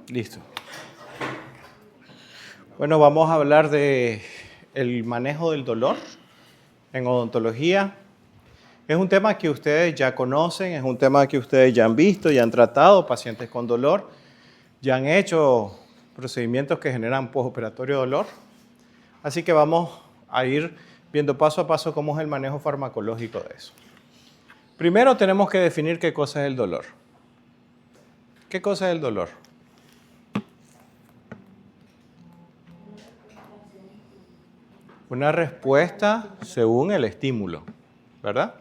Listo. Bueno, vamos a hablar de el manejo del dolor en odontología. Es un tema que ustedes ya conocen, es un tema que ustedes ya han visto, ya han tratado pacientes con dolor, ya han hecho procedimientos que generan postoperatorio dolor. Así que vamos a ir viendo paso a paso cómo es el manejo farmacológico de eso. Primero tenemos que definir qué cosa es el dolor. ¿Qué cosa es el dolor? Una respuesta según el estímulo, ¿verdad?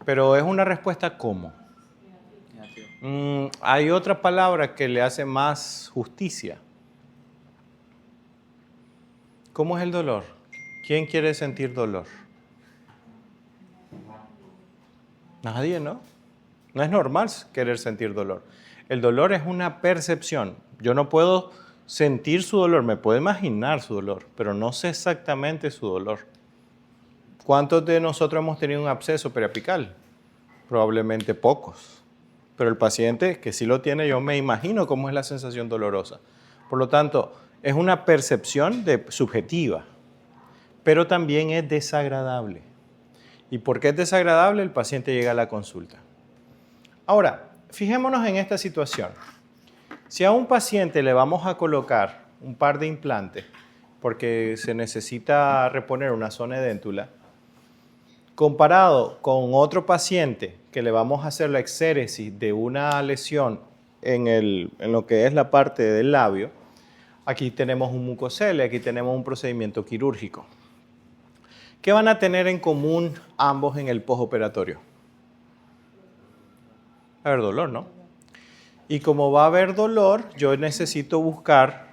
Pero es una respuesta ¿cómo? Hay otra palabra que le hace más justicia. ¿Cómo es el dolor? ¿Quién quiere sentir dolor? Nadie, ¿no? No es normal querer sentir dolor. El dolor es una percepción. Yo no puedo sentir su dolor, me puedo imaginar su dolor, pero no sé exactamente su dolor. ¿Cuántos de nosotros hemos tenido un absceso periapical? Probablemente pocos. Pero el paciente que sí lo tiene, yo me imagino cómo es la sensación dolorosa. Por lo tanto, es una percepción subjetiva, pero también es desagradable. ¿Y por qué es desagradable? El paciente llega a la consulta. Ahora, fijémonos en esta situación. Si a un paciente le vamos a colocar un par de implantes porque se necesita reponer una zona edéntula, comparado con otro paciente que le vamos a hacer la exéresis de una lesión en lo que es la parte del labio, aquí tenemos un mucocele, aquí tenemos un procedimiento quirúrgico. ¿Qué van a tener en común ambos en el postoperatorio? Va a haber dolor, ¿no? Y como va a haber dolor, yo necesito buscar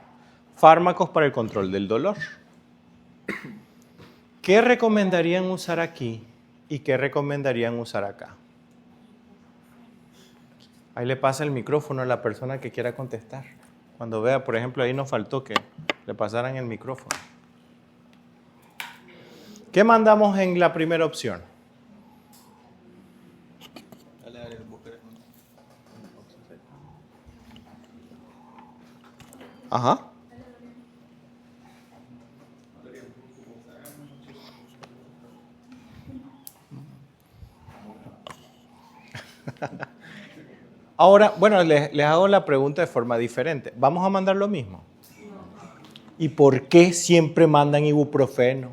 fármacos para el control del dolor. ¿Qué recomendarían usar aquí y qué recomendarían usar acá? Ahí le pasa el micrófono a la persona que quiera contestar. Cuando vea, por ejemplo, ahí nos faltó que le pasaran el micrófono. ¿Qué mandamos en la primera opción? Ajá. Ahora, bueno, les hago la pregunta de forma diferente. ¿Vamos a mandar lo mismo? ¿Y por qué siempre mandan ibuprofeno?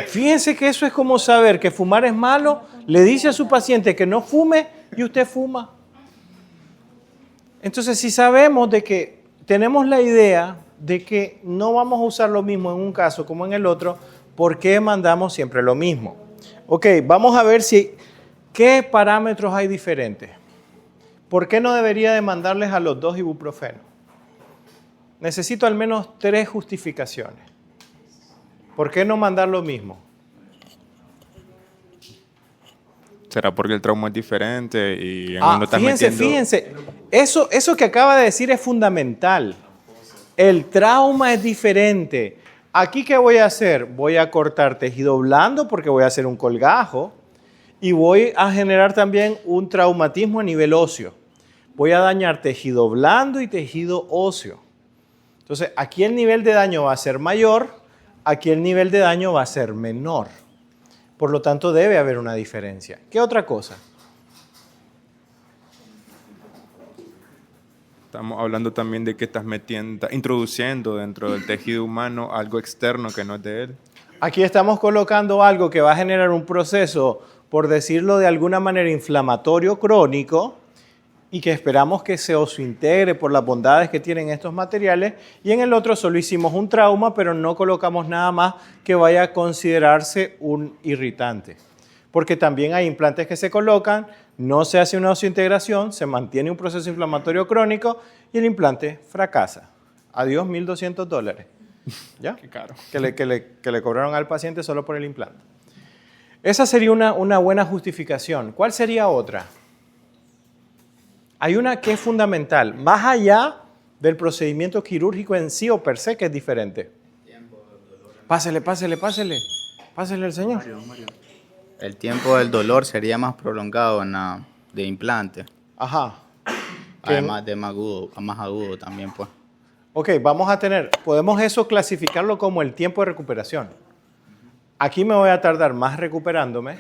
Fíjense que eso es como saber que fumar es malo, le dice a su paciente que no fume y usted fuma. Entonces, si sabemos de que tenemos la idea de que no vamos a usar lo mismo en un caso como en el otro, ¿por qué mandamos siempre lo mismo? Ok, vamos a ver qué parámetros hay diferentes. ¿Por qué no debería de mandarles a los dos ibuprofeno? Necesito al menos 3 justificaciones. ¿Por qué no mandar lo mismo? ¿Será porque el trauma es diferente y en uno está Fíjense, eso que acaba de decir es fundamental. El trauma es diferente. ¿Aquí qué voy a hacer? Voy a cortar tejido blando porque voy a hacer un colgajo y voy a generar también un traumatismo a nivel óseo. Voy a dañar tejido blando y tejido óseo. Entonces, aquí el nivel de daño va a ser mayor, aquí el nivel de daño va a ser menor. Por lo tanto, debe haber una diferencia. ¿Qué otra cosa? Estamos hablando también de que estás introduciendo dentro del tejido humano algo externo que no es de él. Aquí estamos colocando algo que va a generar un proceso, por decirlo de alguna manera, inflamatorio crónico y que esperamos que se osintegre por las bondades que tienen estos materiales. Y en el otro solo hicimos un trauma, pero no colocamos nada más que vaya a considerarse un irritante. Porque también hay implantes que se colocan, no se hace una osintegración, se mantiene un proceso inflamatorio crónico y el implante fracasa. Adiós, $1,200. ¿Ya? Qué caro. Que le cobraron al paciente solo por el implante. Esa sería una buena justificación. ¿Cuál sería otra? Hay una que es fundamental, más allá del procedimiento quirúrgico en sí o per se, que es diferente. Pásele al señor. El tiempo del dolor sería más prolongado de implante. Ajá. Además de más agudo también, pues. Ok, podemos eso clasificarlo como el tiempo de recuperación. Aquí me voy a tardar más recuperándome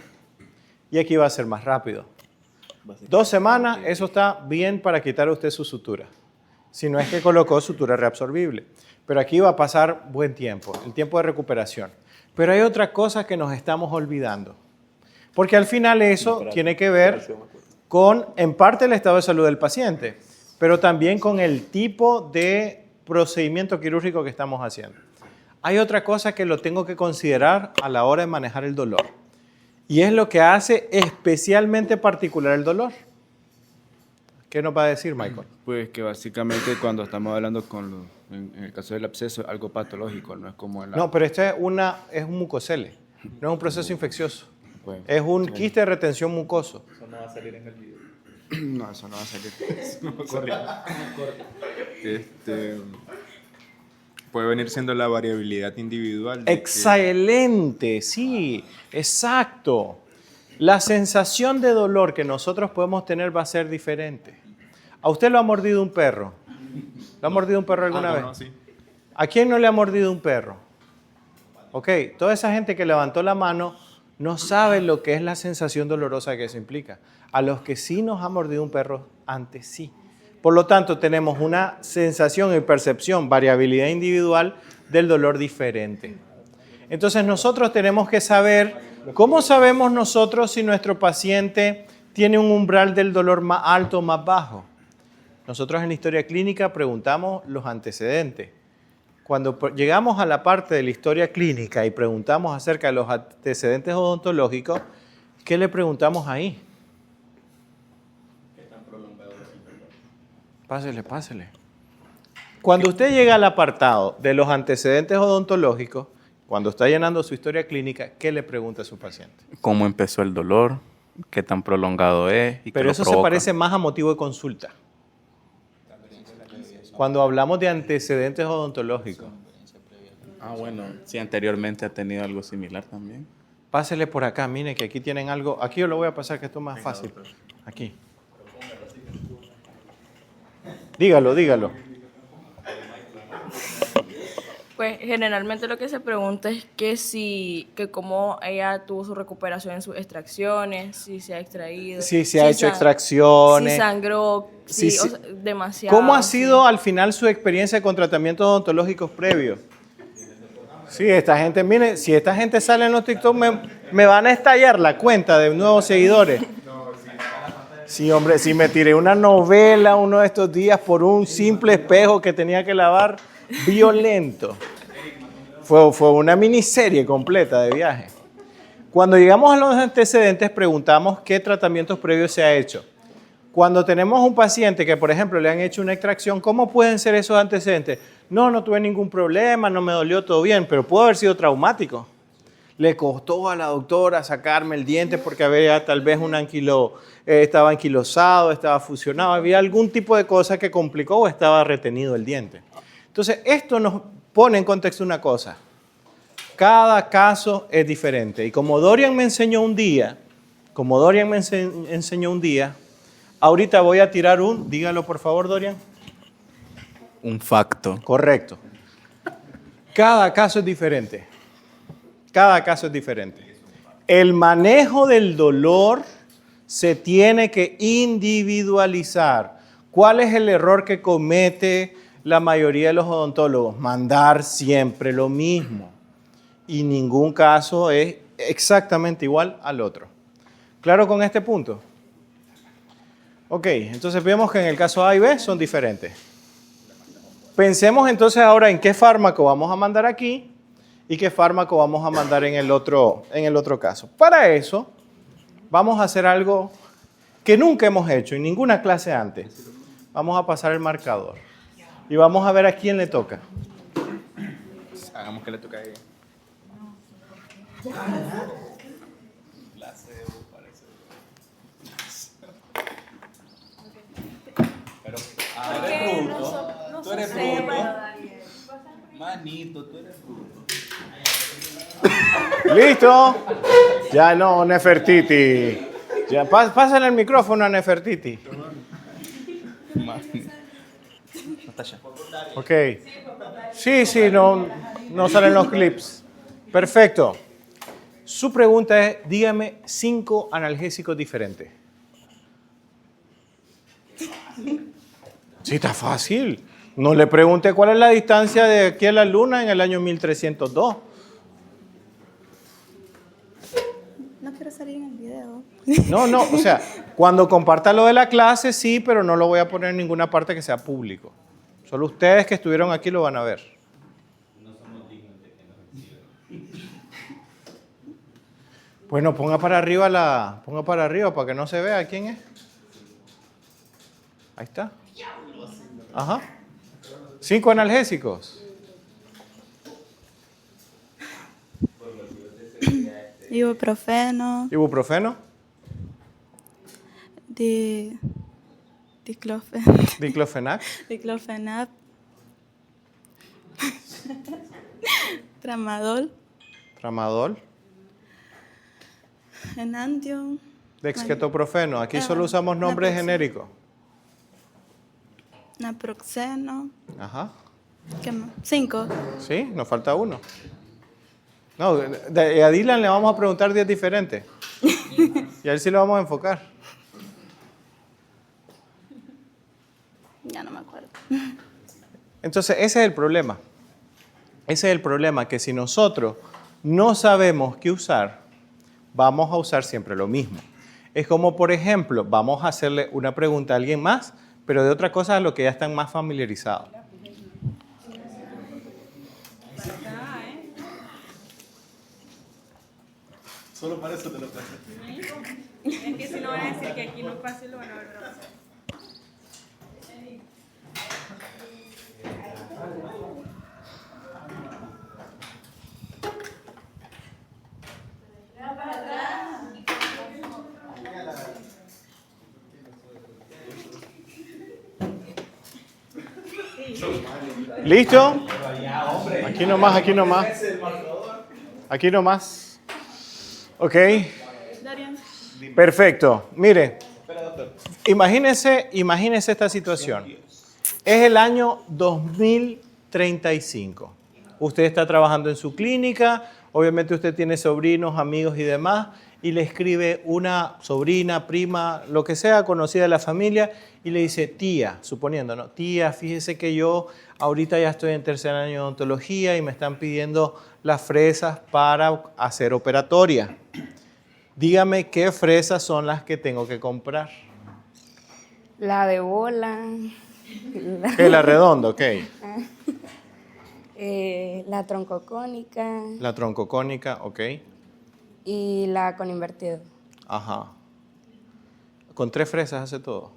y aquí va a ser más rápido. 2 semanas, eso está bien para quitar a usted su sutura. Si no es que colocó sutura reabsorbible. Pero aquí va a pasar buen tiempo, el tiempo de recuperación. Pero hay otra cosa que nos estamos olvidando. Porque al final eso tiene que ver con, en parte, el estado de salud del paciente, pero también con el tipo de procedimiento quirúrgico que estamos haciendo. Hay otra cosa que lo tengo que considerar a la hora de manejar el dolor. Y es lo que hace especialmente particular el dolor. ¿Qué nos va a decir, Michael? Pues que básicamente cuando estamos hablando en el caso del absceso, algo patológico, no es como en la... No, pero esto es un mucocele, no es un proceso infeccioso. Pues, Es un quiste de retención mucoso. No, eso no va a salir. Puede venir siendo la variabilidad individual. Excelente, sí, exacto. La sensación de dolor que nosotros podemos tener va a ser diferente. ¿A usted lo ha mordido un perro? ¿Lo ha mordido un perro alguna vez? No, sí. ¿A quién no le ha mordido un perro? Ok, toda esa gente que levantó la mano no sabe lo que es la sensación dolorosa que eso implica. A los que sí nos ha mordido un perro, antes sí. Por lo tanto, tenemos una sensación y percepción, variabilidad individual del dolor diferente. Entonces, nosotros tenemos que saber, ¿cómo sabemos nosotros si nuestro paciente tiene un umbral del dolor más alto o más bajo? Nosotros en la historia clínica preguntamos los antecedentes. Cuando llegamos a la parte de la historia clínica y preguntamos acerca de los antecedentes odontológicos, ¿qué le preguntamos ahí? Pásele. Cuando usted llega al apartado de los antecedentes odontológicos, cuando está llenando su historia clínica, ¿qué le pregunta a su paciente? ¿Cómo empezó el dolor? ¿Qué tan prolongado es? Y Pero eso se parece más a motivo de consulta. Cuando hablamos de antecedentes odontológicos. Ah, bueno, sí, anteriormente ha tenido algo similar también. Pásele por acá, mire que aquí tienen algo. Aquí yo lo voy a pasar, que esto es más fácil. Aquí. Dígalo. Pues generalmente lo que se pregunta es que cómo ella tuvo su recuperación en sus extracciones, si se ha extraído. Si se ha hecho extracciones. Si sangró, Sí. o sea, demasiado. ¿Cómo ha sido al final su experiencia con tratamientos odontológicos previos? Sí, esta gente, mire, si esta gente sale en los TikTok, me van a estallar la cuenta de nuevos seguidores. Sí, hombre, si me tiré una novela uno de estos días por un simple espejo que tenía que lavar, violento. Fue una miniserie completa de viaje. Cuando llegamos a los antecedentes, preguntamos qué tratamientos previos se ha hecho. Cuando tenemos un paciente que, por ejemplo, le han hecho una extracción, ¿cómo pueden ser esos antecedentes? No tuve ningún problema, no me dolió, todo bien, pero pudo haber sido traumático. Le costó a la doctora sacarme el diente porque había tal vez estaba anquilosado, estaba fusionado, había algún tipo de cosa que complicó o estaba retenido el diente. Entonces, esto nos pone en contexto una cosa. Cada caso es diferente. Y como Dorian me enseñó un día, ahorita voy a tirar dígalo por favor, Dorian. Un facto. Correcto. Cada caso es diferente. El manejo del dolor se tiene que individualizar. ¿Cuál es el error que comete la mayoría de los odontólogos? Mandar siempre lo mismo. Y ningún caso es exactamente igual al otro. ¿Claro con este punto? Ok, entonces vemos que en el caso A y B son diferentes. Pensemos entonces ahora en qué fármaco vamos a mandar aquí y qué fármaco vamos a mandar en el otro caso. Para eso, vamos a hacer algo que nunca hemos hecho en ninguna clase antes. Vamos a pasar el marcador y vamos a ver a quién le toca. Hagamos que le toque a ella. Tú eres bruto. Manito, tú eres bruto. ¿Listo? Ya no, Nefertiti. Ya, pásale el micrófono a Nefertiti. Ok. Sí, no salen los clips. Perfecto. Su pregunta es, dígame 5 analgésicos diferentes. Sí, está fácil. No le pregunte cuál es la distancia de aquí a la Luna en el año 1302. No quiero salir en el video. No, o sea, cuando comparta lo de la clase, sí, pero no lo voy a poner en ninguna parte que sea público. Solo ustedes que estuvieron aquí lo van a ver. Bueno, ponga para arriba para que no se vea quién es. Ahí está. Ajá. 5 analgésicos. Ibuprofeno, Ibuprofeno, diclofenac, diclofenac, tramadol, enantium, dexketoprofeno. Aquí solo usamos nombres genéricos. naproxeno. Ajá. ¿Qué más? 5. Sí, nos falta uno. No, a Dylan le vamos a preguntar 10 diferentes. Y a él sí lo vamos a enfocar. Ya no me acuerdo. Entonces, ese es el problema. Ese es el problema, que si nosotros no sabemos qué usar, vamos a usar siempre lo mismo. Es como, por ejemplo, vamos a hacerle una pregunta a alguien más, pero de otra cosa a lo que ya están más familiarizados. Solo para eso te lo pasé. Es que si no van a decir que aquí no pase, lo van a volver a pasar. ¿Listo? Aquí nomás, aquí nomás. Aquí nomás. Ok. Perfecto. Mire, imagínese esta situación. Es el año 2035. Usted está trabajando en su clínica, obviamente usted tiene sobrinos, amigos y demás, y le escribe una sobrina, prima, lo que sea, conocida de la familia, y le dice, tía, suponiendo, ¿no? Tía, fíjese que yo ahorita ya estoy en tercer año de odontología y me están pidiendo las fresas para hacer operatoria. Dígame qué fresas son las que tengo que comprar. La de bola. La redonda, ok. La troncocónica. La troncocónica, ok. Y la con invertido. Ajá. Con 3 fresas hace todo.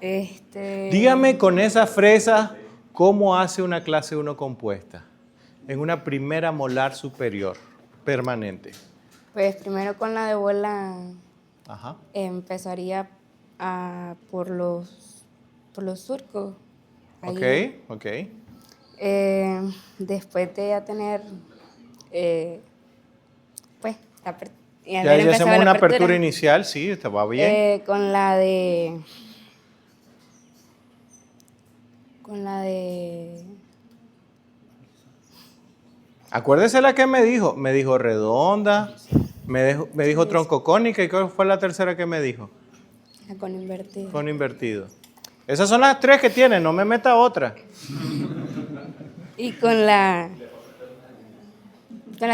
Este. Dígame con esas fresas cómo hace una clase 1 compuesta en una primera molar superior permanente. Pues primero con la de bola Ajá. empezaría por los surcos. Ok, Ahí. ok. Después de ya tener, pues, Ya hacemos una apertura inicial, sí, está va bien. Con la de Acuérdese la que me dijo. Me dijo redonda, me dijo troncocónica, ¿y cuál fue la tercera que me dijo? la con invertido. Con invertido. Esas son las 3 que tiene, no me meta otra. Y con la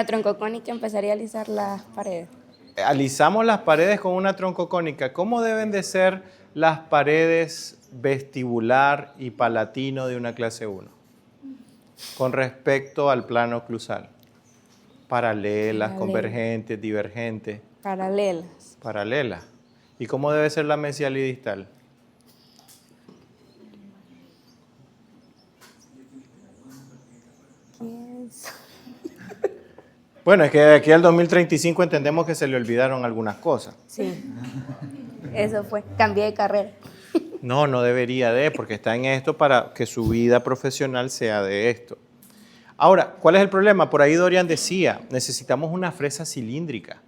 troncocónica empezaría a alisar las paredes. Alisamos las paredes con una troncocónica. ¿Cómo deben de ser las paredes vestibular y palatino de una clase 1? Con respecto al plano oclusal. Paralelas, convergentes, divergentes. Paralelas. Paralelas. ¿Y cómo debe ser la mesial y distal? Bueno, es que de aquí al 2035 entendemos que se le olvidaron algunas cosas. Sí. Eso fue. Cambié de carrera. No, no debería de, porque está en esto para que su vida profesional sea de esto. Ahora, ¿cuál es el problema? Por ahí Dorian decía, necesitamos una fresa cilíndrica.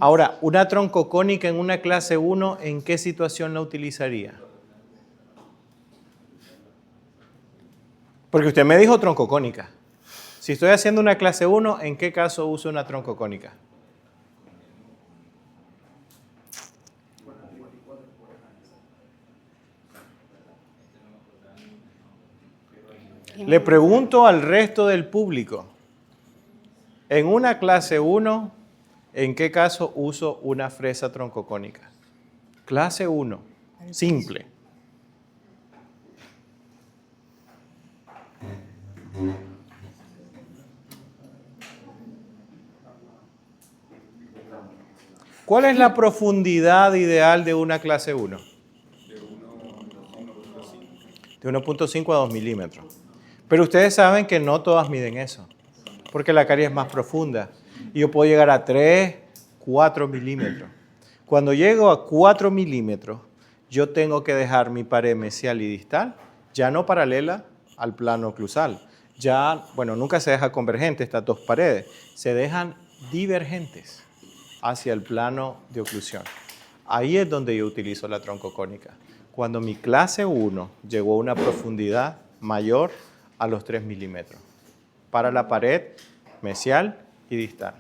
Ahora, una troncocónica en una clase 1, ¿en qué situación la utilizaría? Porque usted me dijo troncocónica. Si estoy haciendo una clase 1, ¿en qué caso uso una troncocónica? Le pregunto al resto del público, en una clase 1, ¿en qué caso uso una fresa troncocónica? Clase 1, simple. ¿Cuál es la profundidad ideal de una clase 1? De 1.5 a 2 milímetros. Pero ustedes saben que no todas miden eso, porque la caries es más profunda. Y yo puedo llegar a 3, 4 milímetros. Cuando llego a 4 milímetros, yo tengo que dejar mi pared mesial y distal, ya no paralela al plano oclusal. Ya, bueno, nunca se deja convergente estas dos paredes, se dejan divergentes hacia el plano de oclusión. Ahí es donde yo utilizo la troncocónica. Cuando mi clase 1 llegó a una profundidad mayor a los 3 milímetros para la pared mesial y distal.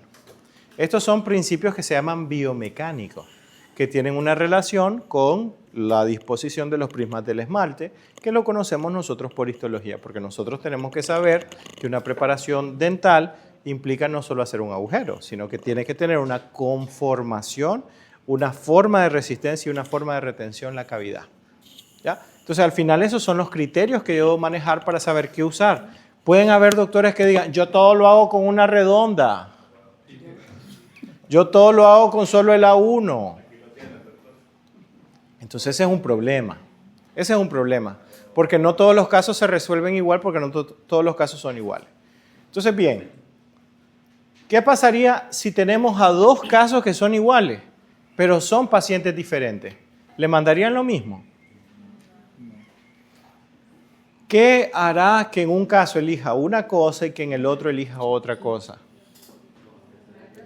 Estos son principios que se llaman biomecánicos, que tienen una relación con la disposición de los prismas del esmalte, que lo conocemos nosotros por histología, porque nosotros tenemos que saber que una preparación dental implica no solo hacer un agujero, sino que tiene que tener una conformación, una forma de resistencia y una forma de retención en la cavidad. ¿Ya? Entonces, al final, esos son los criterios que yo debo manejar para saber qué usar. Pueden haber doctores que digan, yo todo lo hago con una redonda. Yo todo lo hago con solo el A1. Entonces, ese es un problema. Ese es un problema. Porque no todos los casos se resuelven igual, porque no todos los casos son iguales. Entonces, bien, ¿qué pasaría si tenemos a dos casos que son iguales, pero son pacientes diferentes? ¿Le mandarían lo mismo? ¿Qué hará que en un caso elija una cosa y que en el otro elija otra cosa?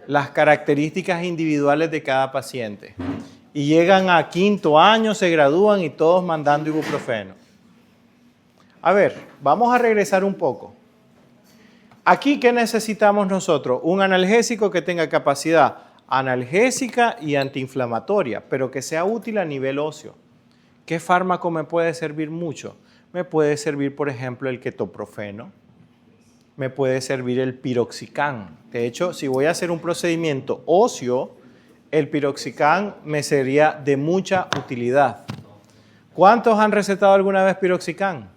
Las características individuales de cada paciente. Y llegan a 5º año, se gradúan y todos mandando ibuprofeno. A ver, vamos a regresar un poco. Aquí, ¿qué necesitamos nosotros? Un analgésico que tenga capacidad analgésica y antiinflamatoria, pero que sea útil a nivel óseo. ¿Qué fármaco me puede servir mucho? Me puede servir, por ejemplo, el ketoprofeno. Me puede servir el piroxicam. De hecho, si voy a hacer un procedimiento óseo, el piroxicam me sería de mucha utilidad. ¿Cuántos han recetado alguna vez piroxicam?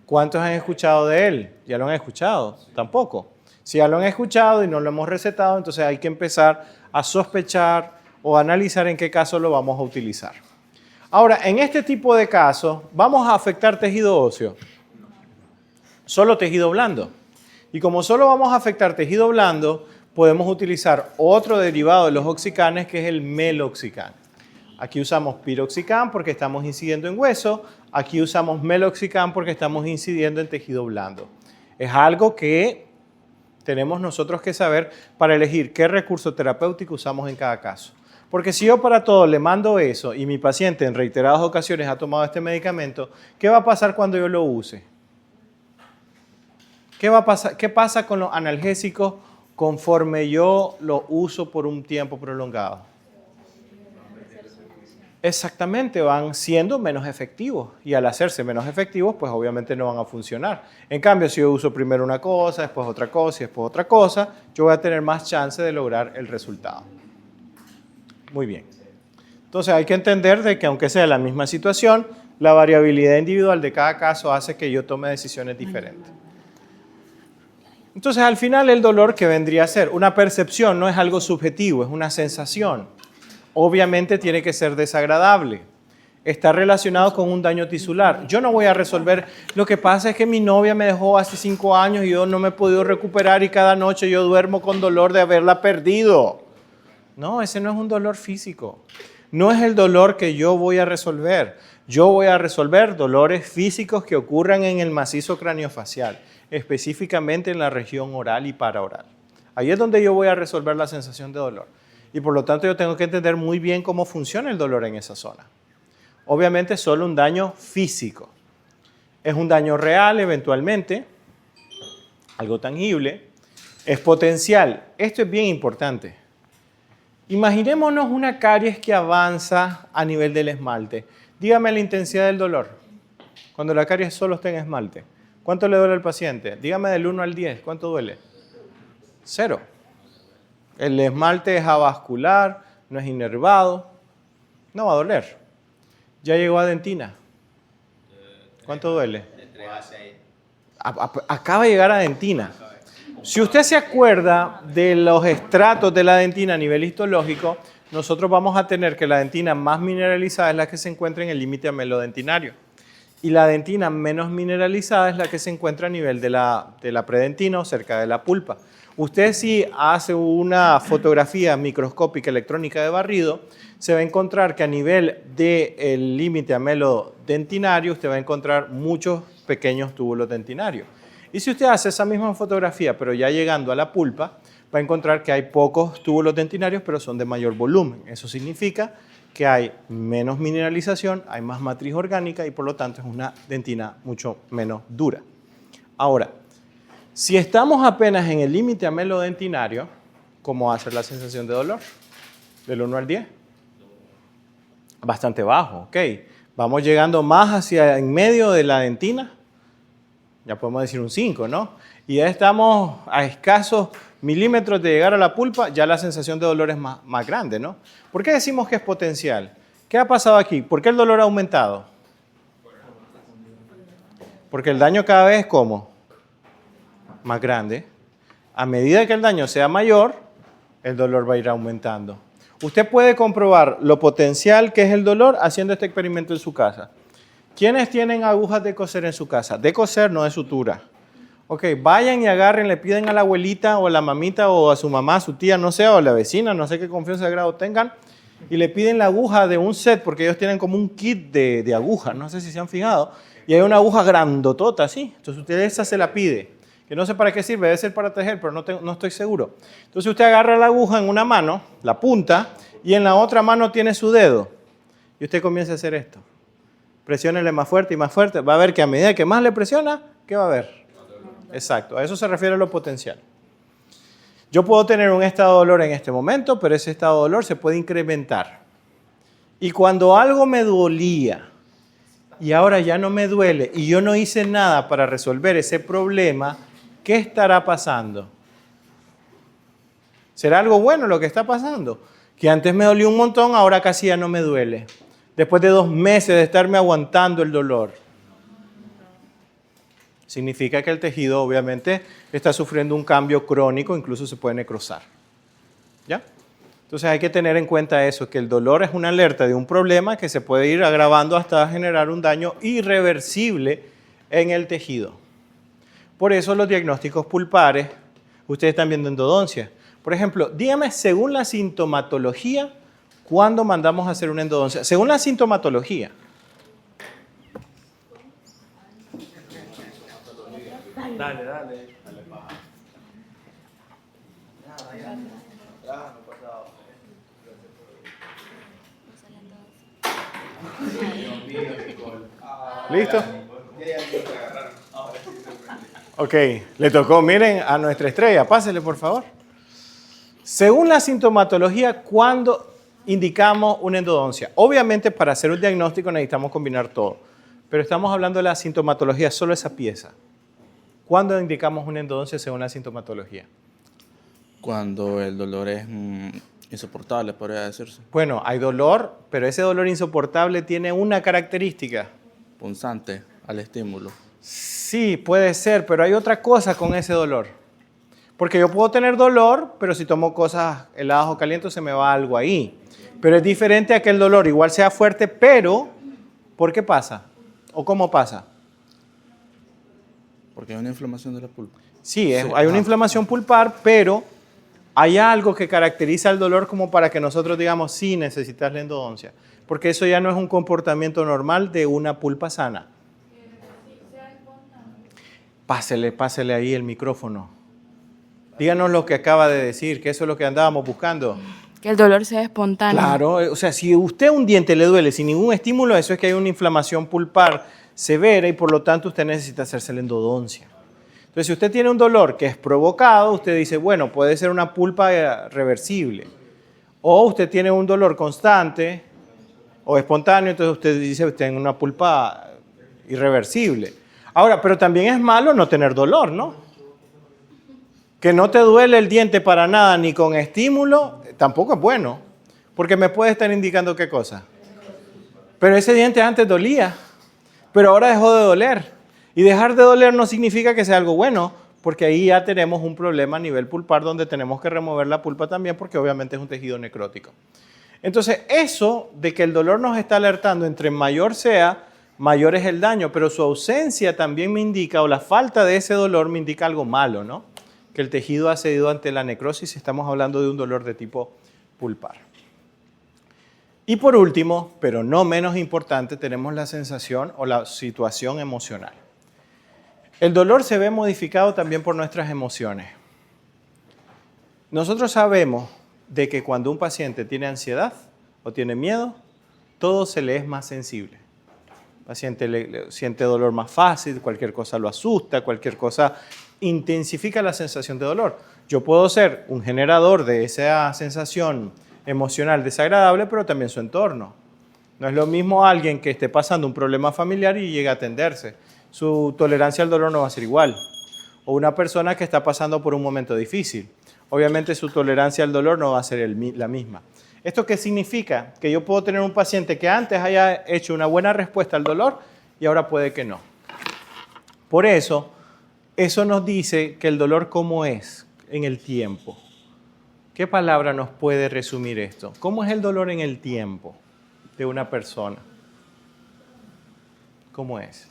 ¿Cuántos han escuchado de él? ¿Ya lo han escuchado? Tampoco. Si ya lo han escuchado y no lo hemos recetado, entonces hay que empezar a sospechar o analizar en qué caso lo vamos a utilizar. Ahora, en este tipo de casos, ¿vamos a afectar tejido óseo? Solo tejido blando. Y como solo vamos a afectar tejido blando, podemos utilizar otro derivado de los oxicanes, que es el meloxicam. Aquí usamos piroxicam porque estamos incidiendo en hueso. Aquí usamos meloxicam porque estamos incidiendo en tejido blando. Es algo que tenemos nosotros que saber para elegir qué recurso terapéutico usamos en cada caso. Porque si yo para todo le mando eso y mi paciente en reiteradas ocasiones ha tomado este medicamento, ¿qué va a pasar cuando yo lo use? ¿Qué va a pasar? ¿Qué pasa con los analgésicos conforme yo lo uso por un tiempo prolongado? Exactamente, van siendo menos efectivos y al hacerse menos efectivos, pues obviamente no van a funcionar. En cambio, si yo uso primero una cosa, después otra cosa y después otra cosa, yo voy a tener más chance de lograr el resultado. Muy bien. Entonces hay que entender de que aunque sea la misma situación, la variabilidad individual de cada caso hace que yo tome decisiones diferentes. Entonces al final el dolor, ¿qué vendría a ser? Una percepción, no es algo subjetivo, es una sensación. Obviamente tiene que ser desagradable. Está relacionado con un daño tisular. Yo no voy a resolver, lo que pasa es que mi novia me dejó hace 5 años y yo no me he podido recuperar y cada noche yo duermo con dolor de haberla perdido. No, ese no es un dolor físico. No es el dolor que yo voy a resolver. Yo voy a resolver dolores físicos que ocurran en el macizo craniofacial, específicamente en la región oral y paraoral. Ahí es donde yo voy a resolver la sensación de dolor. Y por lo tanto yo tengo que entender muy bien cómo funciona el dolor en esa zona. Obviamente solo un daño físico. Es un daño real eventualmente, algo tangible. Es potencial. Esto es bien importante. Imaginémonos una caries que avanza a nivel del esmalte. Dígame la intensidad del dolor cuando la caries solo está en esmalte. ¿Cuánto le duele al paciente? Dígame del 1 al 10. ¿Cuánto duele? 0. El esmalte es avascular, no es inervado. No va a doler. Ya llegó a dentina. ¿Cuánto duele? Acaba de llegar a dentina. Si usted se acuerda de los estratos de la dentina a nivel histológico, nosotros vamos a tener que la dentina más mineralizada es la que se encuentra en el límite amelodentinario. Y la dentina menos mineralizada es la que se encuentra a nivel de la predentina o cerca de la pulpa. Usted si hace una fotografía microscópica electrónica de barrido, se va a encontrar que a nivel del límite amelodentinario usted va a encontrar muchos pequeños túbulos dentinarios. Y si usted hace esa misma fotografía, pero ya llegando a la pulpa, va a encontrar que hay pocos túbulos dentinarios, pero son de mayor volumen. Eso significa que hay menos mineralización, hay más matriz orgánica y por lo tanto es una dentina mucho menos dura. Ahora, si estamos apenas en el límite amelodentinario, ¿cómo va a ser la sensación de dolor? ¿Del 1 al 10? Bastante bajo, ok. Vamos llegando más hacia en medio de la dentina. Ya podemos decir un 5, ¿no? Y ya estamos a escasos milímetros de llegar a la pulpa, ya la sensación de dolor es más grande, ¿no? ¿Por qué decimos que es potencial? ¿Qué ha pasado aquí? ¿Por qué el dolor ha aumentado? Porque el daño cada vez es ¿cómo? Más grande. A medida que el daño sea mayor, el dolor va a ir aumentando. Usted puede comprobar lo potencial que es el dolor haciendo este experimento en su casa. ¿Quiénes tienen agujas de coser en su casa? De coser, no de sutura. Ok, vayan y agarren, le piden a la abuelita o a la mamita o a su mamá, a su tía, no sé, o a la vecina, no sé qué confianza de grado tengan, y le piden la aguja de un set, porque ellos tienen como un kit de agujas, no sé si se han fijado, y hay una aguja grandotota, ¿sí? Entonces usted esa se la pide, que no sé para qué sirve, debe ser para tejer, pero no estoy seguro. Entonces usted agarra la aguja en una mano, la punta, y en la otra mano tiene su dedo, y usted comienza a hacer esto. Presiónele más fuerte y más fuerte. Va a ver que a medida que más le presiona, ¿qué va a ver? Exacto, a eso se refiere lo potencial. Yo puedo tener un estado de dolor en este momento, pero ese estado de dolor se puede incrementar. Y cuando algo me dolía y ahora ya no me duele y yo no hice nada para resolver ese problema, ¿qué estará pasando? ¿Será algo bueno lo que está pasando? Que antes me dolía un montón, ahora casi ya no me duele. Después de 2 meses de estarme aguantando el dolor. Significa que el tejido obviamente está sufriendo un cambio crónico, incluso se puede necrosar. ¿Ya? Entonces hay que tener en cuenta eso, que el dolor es una alerta de un problema que se puede ir agravando hasta generar un daño irreversible en el tejido. Por eso los diagnósticos pulpares, ustedes están viendo endodoncia. Por ejemplo, dígame, según la sintomatología, ¿cuándo mandamos a hacer una endodoncia? Según la sintomatología. Dale. ¿Listo? Ok, le tocó, miren, a nuestra estrella. Pásele, por favor. Según la sintomatología, ¿cuándo indicamos una endodoncia? Obviamente, para hacer un diagnóstico necesitamos combinar todo. Pero estamos hablando de la sintomatología, solo esa pieza. ¿Cuándo indicamos una endodoncia según la sintomatología? Cuando el dolor es insoportable, podría decirse. Bueno, hay dolor, pero ese dolor insoportable tiene una característica. Punzante al estímulo. Sí, puede ser, pero hay otra cosa con ese dolor. Porque yo puedo tener dolor, pero si tomo cosas heladas o calientes se me va algo ahí. Pero es diferente a que el dolor igual sea fuerte, pero ¿por qué pasa? ¿O cómo pasa? Porque hay una inflamación de la pulpa. Sí, hay una inflamación pulpar, pero hay algo que caracteriza el dolor como para que nosotros digamos, sí, necesitas la endodoncia. Porque eso ya no es un comportamiento normal de una pulpa sana. Pásele ahí el micrófono. Díganos lo que acaba de decir, que eso es lo que andábamos buscando. Que el dolor sea espontáneo. Claro, o sea, si a usted un diente le duele sin ningún estímulo, eso es que hay una inflamación pulpar severa y por lo tanto usted necesita hacerse la endodoncia. Entonces, si usted tiene un dolor que es provocado, usted dice, bueno, puede ser una pulpa reversible. O usted tiene un dolor constante o espontáneo, entonces usted dice, usted tiene una pulpa irreversible. Ahora, pero también es malo no tener dolor, ¿no? Que no te duele el diente para nada ni con estímulo, tampoco es bueno, porque me puede estar indicando qué cosa. Pero ese diente antes dolía, pero ahora dejó de doler. Y dejar de doler no significa que sea algo bueno, porque ahí ya tenemos un problema a nivel pulpar donde tenemos que remover la pulpa también, porque obviamente es un tejido necrótico. Entonces, eso de que el dolor nos está alertando, entre mayor sea, mayor es el daño, pero su ausencia también me indica, o la falta de ese dolor me indica algo malo, ¿no? Que el tejido ha cedido ante la necrosis si estamos hablando de un dolor de tipo pulpar. Y por último, pero no menos importante, tenemos la sensación o la situación emocional. El dolor se ve modificado también por nuestras emociones. Nosotros sabemos de que cuando un paciente tiene ansiedad o tiene miedo, todo se le es más sensible. El paciente siente dolor más fácil, cualquier cosa lo asusta, cualquier cosa intensifica la sensación de dolor. Yo puedo ser un generador de esa sensación emocional desagradable, pero también su entorno. No es lo mismo alguien que esté pasando un problema familiar y llegue a atenderse. Su tolerancia al dolor no va a ser igual. O una persona que está pasando por un momento difícil. Obviamente su tolerancia al dolor no va a ser la misma. ¿Esto qué significa? Que yo puedo tener un paciente que antes haya hecho una buena respuesta al dolor y ahora puede que no. Por eso, eso nos dice que el dolor cómo es en el tiempo. ¿Qué palabra nos puede resumir esto? ¿Cómo es el dolor en el tiempo de una persona? ¿Cómo es?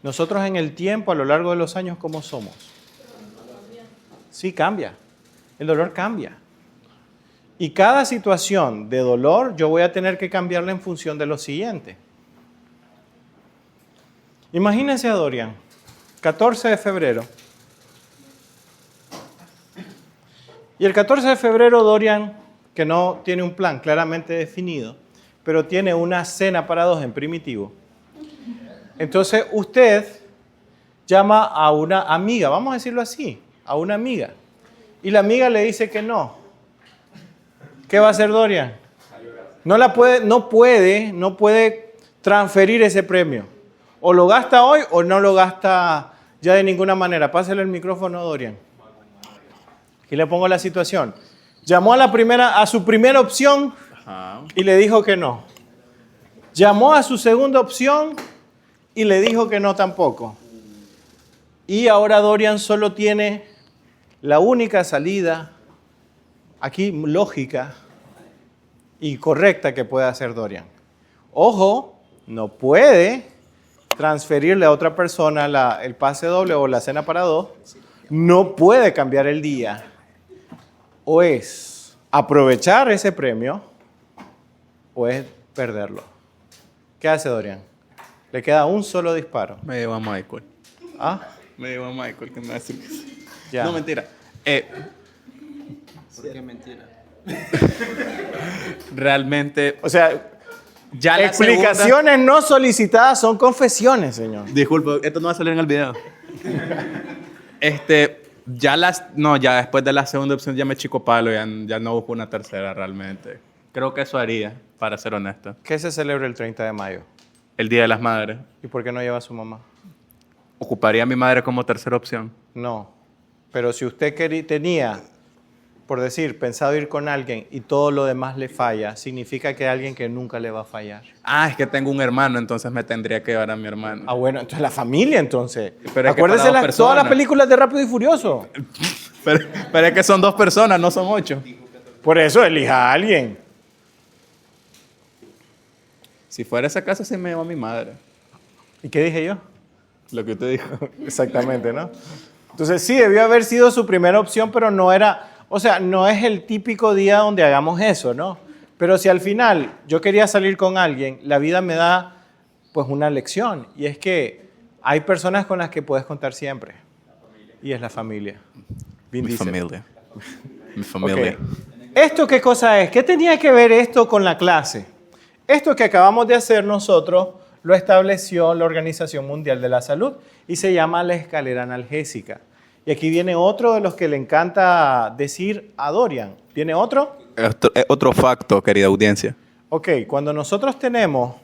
Nosotros en el tiempo, a lo largo de los años, ¿cómo somos? Sí, cambia. El dolor cambia. Y cada situación de dolor yo voy a tener que cambiarla en función de lo siguiente. Imagínense a Dorian, 14 de febrero. Y el 14 de febrero Dorian, que no tiene un plan claramente definido, pero tiene una cena para dos en primitivo. Entonces usted llama a una amiga, vamos a decirlo así, a una amiga. Y la amiga le dice que no. ¿Qué va a hacer Dorian? No puede transferir ese premio. O lo gasta hoy o no lo gasta ya de ninguna manera. Pásale el micrófono a Dorian. Aquí le pongo la situación. Llamó a su primera opción y le dijo que no. Llamó a su segunda opción y le dijo que no tampoco. Y ahora Dorian solo tiene la única salida, aquí lógica y correcta que puede hacer Dorian. Ojo, no puede transferirle a otra persona el pase doble o la cena para dos. No puede cambiar el día. O es aprovechar ese premio o es perderlo. ¿Qué hace Dorian? Le queda un solo disparo. Me llevo a Michael. ¿Ah? Me llevo a Michael, que me hace... Ya. No, mentira. ¿Por qué mentira? Realmente... O sea, ya la explicaciones no solicitadas son confesiones, señor. Disculpe, esto no va a salir en el video. Ya después de la segunda opción ya me chico palo, ya no busco una tercera realmente. Creo que eso haría, para ser honesto. ¿Qué se celebra el 30 de mayo? El Día de las Madres. ¿Y por qué no lleva a su mamá? ¿Ocuparía a mi madre como tercera opción? No. Pero si usted tenía, por decir, pensado ir con alguien y todo lo demás le falla, significa que hay alguien que nunca le va a fallar. Ah, es que tengo un hermano, entonces me tendría que llevar a mi hermano. Ah, bueno, entonces la familia, entonces. Pero es que acuérdese para dos personas. todas las películas de Rápido y Furioso. Pero es que son 2 personas, no son 8. Por eso elija a alguien. Si fuera esa casa, sí me llevo a mi madre. ¿Y qué dije yo? Lo que usted dijo. Exactamente, ¿no? Entonces sí, debió haber sido su primera opción, pero no era, o sea, no es el típico día donde hagamos eso, ¿no? Pero si al final yo quería salir con alguien, la vida me da pues una lección, y es que hay personas con las que puedes contar siempre, y es la familia. Vin Mi Diesel. familia. Mi familia. Ok. ¿Esto qué cosa es? ¿Qué tenía que ver esto con la clase? Esto que acabamos de hacer nosotros lo estableció la Organización Mundial de la Salud y se llama la escalera analgésica. Y aquí viene otro de los que le encanta decir a Dorian. ¿Viene otro? Otro facto, querida audiencia. Ok, cuando nosotros tenemos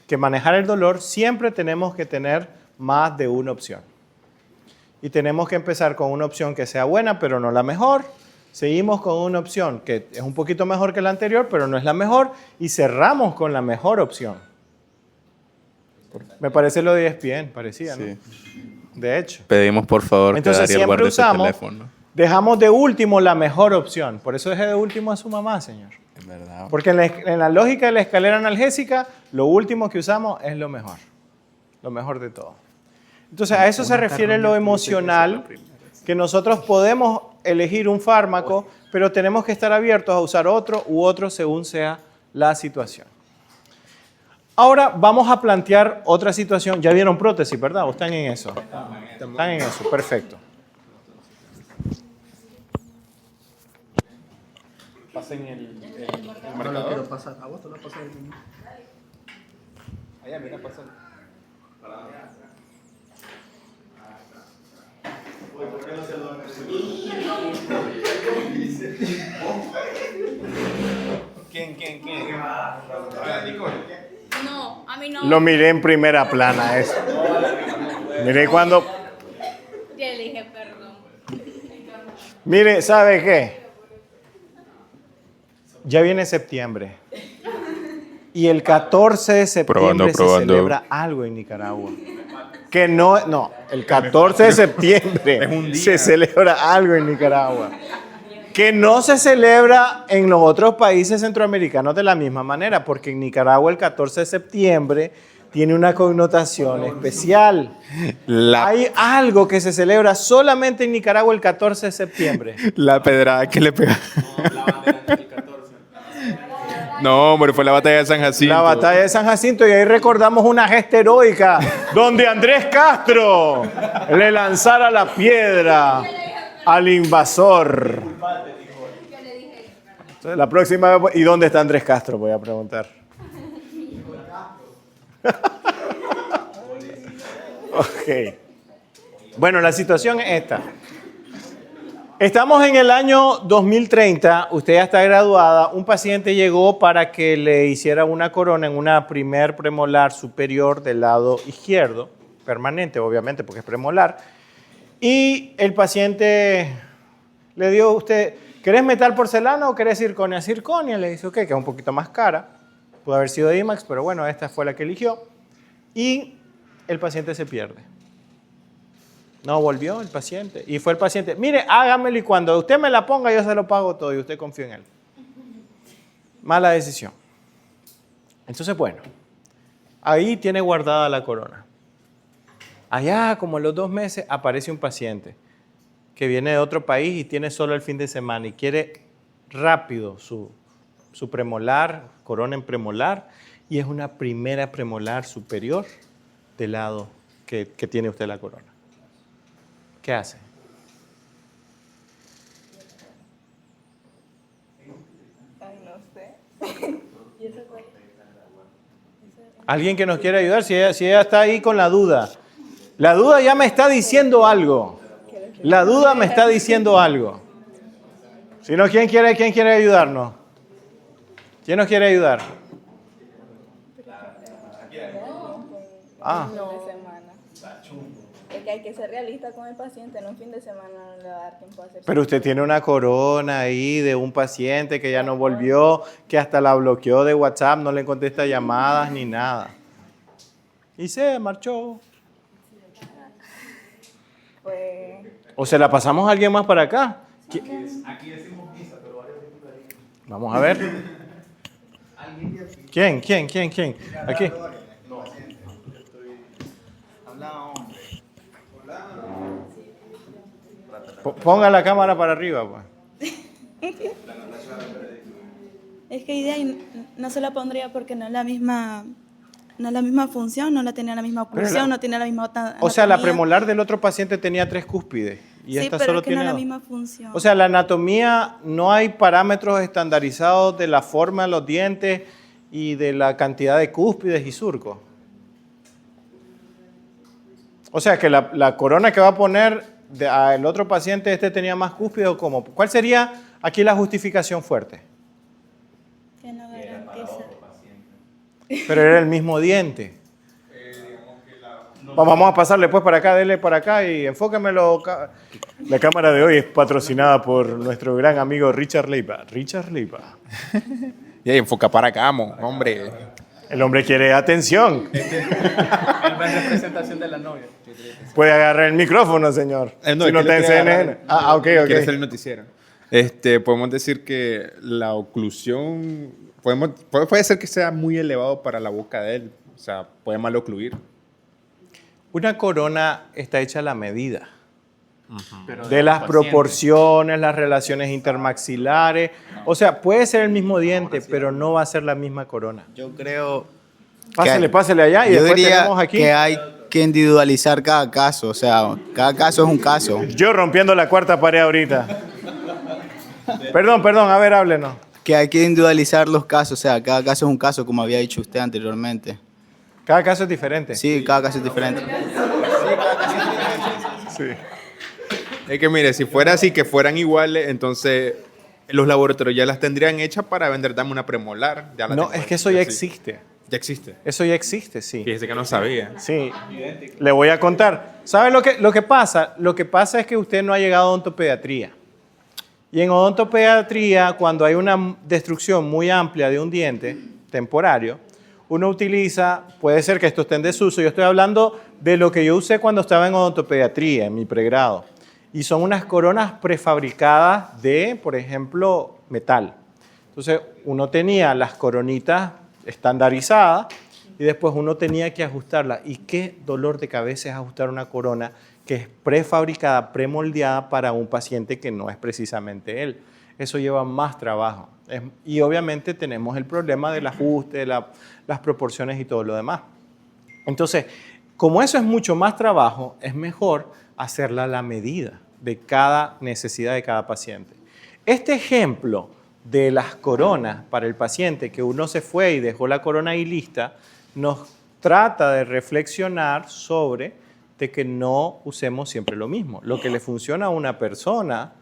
que manejar el dolor, siempre tenemos que tener más de una opción. Y tenemos que empezar con una opción que sea buena, pero no la mejor. Seguimos con una opción que es un poquito mejor que la anterior, pero no es la mejor. Y cerramos con la mejor opción. Me parece lo de ESPN, parecía, ¿no? Sí. De hecho. Pedimos por favor Entonces que Ariel siempre guarde ese usamos, teléfono. dejamos de último la mejor opción. Por eso dejé de último a su mamá, señor. Es verdad. Porque en la lógica de la escalera analgésica, lo último que usamos es lo mejor de todo. Entonces, a eso se refiere lo emocional, que nosotros podemos elegir un fármaco, pero tenemos que estar abiertos a usar otro u otro según sea la situación. Ahora vamos a plantear otra situación. Ya vieron prótesis, ¿verdad? ¿O están en eso? Están en eso, perfecto. Pasen el marcador. No lo quiero pasar. A vos te lo vas a pasar. Allá, mira, pasen. ¿Quién? No, a mí no. Lo miré en primera plana eso. Miré cuando... Ya le dije perdón. Mire, ¿sabe qué? Ya viene septiembre. Y el 14 de septiembre se celebra algo en Nicaragua. Que no, el 14 de septiembre se celebra algo en Nicaragua. Que no se celebra en los otros países centroamericanos de la misma manera, porque en Nicaragua el 14 de septiembre tiene una connotación especial. Hay algo que se celebra solamente en Nicaragua el 14 de septiembre. La pedrada que le pega. No, hombre, fue la batalla de San Jacinto. La batalla de San Jacinto, y ahí recordamos una gesta heroica donde Andrés Castro le lanzara la piedra al invasor. Entonces, la próxima vez, ¿y dónde está Andrés Castro? Voy a preguntar. Ok. Bueno, la situación es esta. Estamos en el año 2030, usted ya está graduada, un paciente llegó para que le hiciera una corona en una primer premolar superior del lado izquierdo, permanente obviamente porque es premolar, y el paciente le dio a usted, ¿querés metal porcelana o querés circonia? Circonia, le dice, ok, que es un poquito más cara, pudo haber sido de IMAX, pero bueno, esta fue la que eligió, y el paciente se pierde. No volvió el paciente. Y fue el paciente, mire, hágamelo y cuando usted me la ponga yo se lo pago todo y usted confía en él. Mala decisión. Entonces, bueno, ahí tiene guardada la corona. Allá, como en los 2 meses, aparece un paciente que viene de otro país y tiene solo el fin de semana y quiere rápido su premolar, corona en premolar, y es una primera premolar superior del lado que tiene usted la corona. ¿Qué hace? Ay, no sé. ¿Alguien que nos quiera ayudar? Si ella está ahí con la duda. La duda ya me está diciendo algo. La duda me está diciendo algo. Si no, ¿quién quiere ayudarnos? ¿Quién nos quiere ayudar? Ah. Es que hay que ser realista con el paciente, en un fin de semana no le va a dar tiempo a hacer. Pero usted tiene una corona ahí de un paciente que ya no volvió, que hasta la bloqueó de WhatsApp, no le contesta llamadas ni nada. Y se marchó. Pues, ¿O se la pasamos a alguien más para acá? Aquí decimos misa, pero vamos a ver. ¿Quién? Aquí. Ponga la cámara para arriba, pues. Es que idea no se la pondría porque no es la misma función, no la tenía la misma oclusión, no tiene la misma O sea, la anatomía. premolar del otro paciente tenía 3 cúspides y Sí, esta pero solo es que tiene no es la 2. misma función. O sea, la anatomía, no hay parámetros estandarizados de la forma de los dientes y de la cantidad de cúspides y surcos. O sea que la corona que va a poner al otro paciente, este tenía más cúspides o cómo. ¿Cuál sería aquí la justificación fuerte? Que no garantiza. Pero era el mismo diente. Vamos a pasarle pues para acá, dele para acá y enfóquemelo. La cámara de hoy es patrocinada por nuestro gran amigo Richard Leiva. Richard Leiva. Y ahí enfoca para acá, hombre. El hombre quiere atención. En representación de la novia. Puede agarrar el micrófono, señor. No, si no está en CNN. Ok. Quiere ser el noticiero. Podemos decir que la oclusión puede ser que sea muy elevado para la boca de él. O sea, puede mal ocluir. Una corona está hecha a la medida. De las proporciones, las relaciones intermaxilares. O sea, puede ser el mismo diente, pero no va a ser la misma corona. Yo creo... Pásele allá y yo después diría tenemos aquí. que hay que individualizar cada caso. O sea, cada caso es un caso. Yo rompiendo la cuarta pared ahorita. Perdón, a ver, háblenos. Que hay que individualizar los casos. O sea, cada caso es un caso, como había dicho usted anteriormente. Cada caso es diferente. Sí, cada caso es diferente. Sí. Es que mire, si fuera así, que fueran iguales, entonces los laboratorios ya las tendrían hechas para vender, dame una premolar. Ya la No, tengo es que hecha, eso ya sí. existe. Ya existe. Eso ya existe, sí. Fíjese que no sabía. Sí. Le voy a contar. ¿Sabe lo que pasa? Lo que pasa es que usted no ha llegado a odontopediatría. Y en odontopediatría, cuando hay una destrucción muy amplia de un diente temporario, uno utiliza, puede ser que esto esté en desuso, yo estoy hablando de lo que yo usé cuando estaba en odontopediatría, en mi pregrado. Y son unas coronas prefabricadas de, por ejemplo, metal. Entonces, uno tenía las coronitas estandarizadas y después uno tenía que ajustarlas. Y qué dolor de cabeza es ajustar una corona que es prefabricada, premoldeada para un paciente que no es precisamente él. Eso lleva más trabajo. Y obviamente tenemos el problema del ajuste, de las proporciones y todo lo demás. Entonces, como eso es mucho más trabajo, es mejor hacerla a la medida de cada necesidad de cada paciente. Este ejemplo de las coronas para el paciente, que uno se fue y dejó la corona ahí lista, nos trata de reflexionar sobre de que no usemos siempre lo mismo. Lo que le funciona a una persona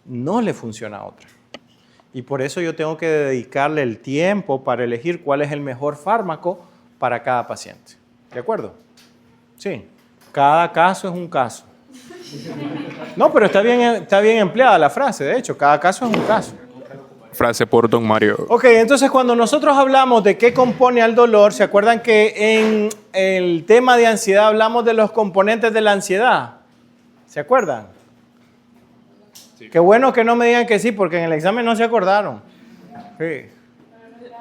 no le funciona a otra. Y por eso yo tengo que dedicarle el tiempo para elegir cuál es el mejor fármaco para cada paciente. ¿De acuerdo? Sí. Cada caso es un caso. No, pero está bien empleada la frase, de hecho, cada caso es un caso. Frase por Don Mario. Ok, entonces cuando nosotros hablamos de qué compone al dolor, ¿se acuerdan que en el tema de ansiedad hablamos de los componentes de la ansiedad? ¿Se acuerdan? Sí. Qué bueno que no me digan que sí, porque en el examen no se acordaron. Sí.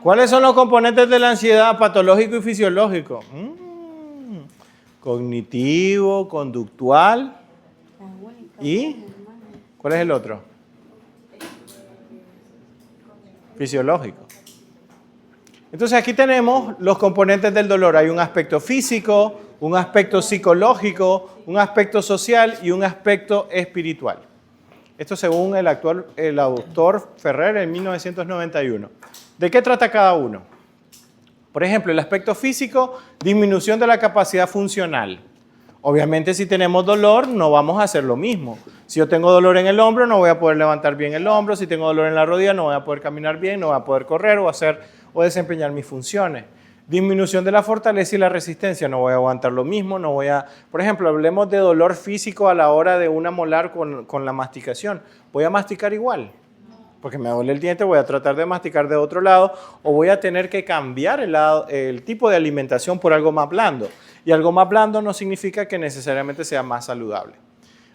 ¿Cuáles son los componentes de la ansiedad patológico y fisiológico? Cognitivo, conductual y ¿cuál es el otro? Fisiológico. Entonces aquí tenemos los componentes del dolor. Hay un aspecto físico, un aspecto psicológico, un aspecto social y un aspecto espiritual. Esto según el autor Ferrer en 1991. ¿De qué trata cada uno? Por ejemplo, el aspecto físico, disminución de la capacidad funcional. Obviamente, si tenemos dolor, no vamos a hacer lo mismo. Si yo tengo dolor en el hombro, no voy a poder levantar bien el hombro. Si tengo dolor en la rodilla, no voy a poder caminar bien, no voy a poder correr o desempeñar mis funciones. Disminución de la fortaleza y la resistencia. No voy a aguantar lo mismo, no voy a... Por ejemplo, hablemos de dolor físico a la hora de una molar con la masticación. ¿Voy a masticar igual? Porque me duele el diente, voy a tratar de masticar de otro lado o voy a tener que cambiar el tipo de alimentación por algo más blando. Y algo más blando no significa que necesariamente sea más saludable.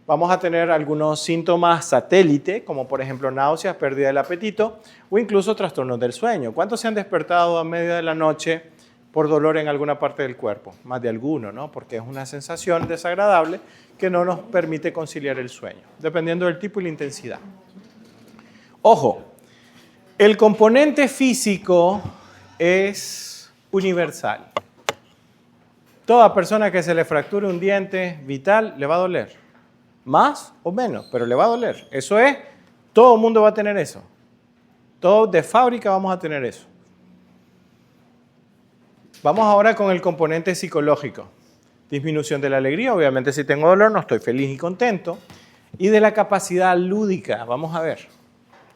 Vamos a tener algunos síntomas satélite, como por ejemplo náuseas, pérdida del apetito o incluso trastornos del sueño. ¿Cuántos se han despertado a media de la noche por dolor en alguna parte del cuerpo? Más de alguno, ¿no? Porque es una sensación desagradable que no nos permite conciliar el sueño, dependiendo del tipo y la intensidad. Ojo, el componente físico es universal. Toda persona que se le fracture un diente vital le va a doler. Más o menos, pero le va a doler. Eso es, todo el mundo va a tener eso. Todos de fábrica vamos a tener eso. Vamos ahora con el componente psicológico. Disminución de la alegría, obviamente si tengo dolor no estoy feliz y contento. Y de la capacidad lúdica, vamos a ver.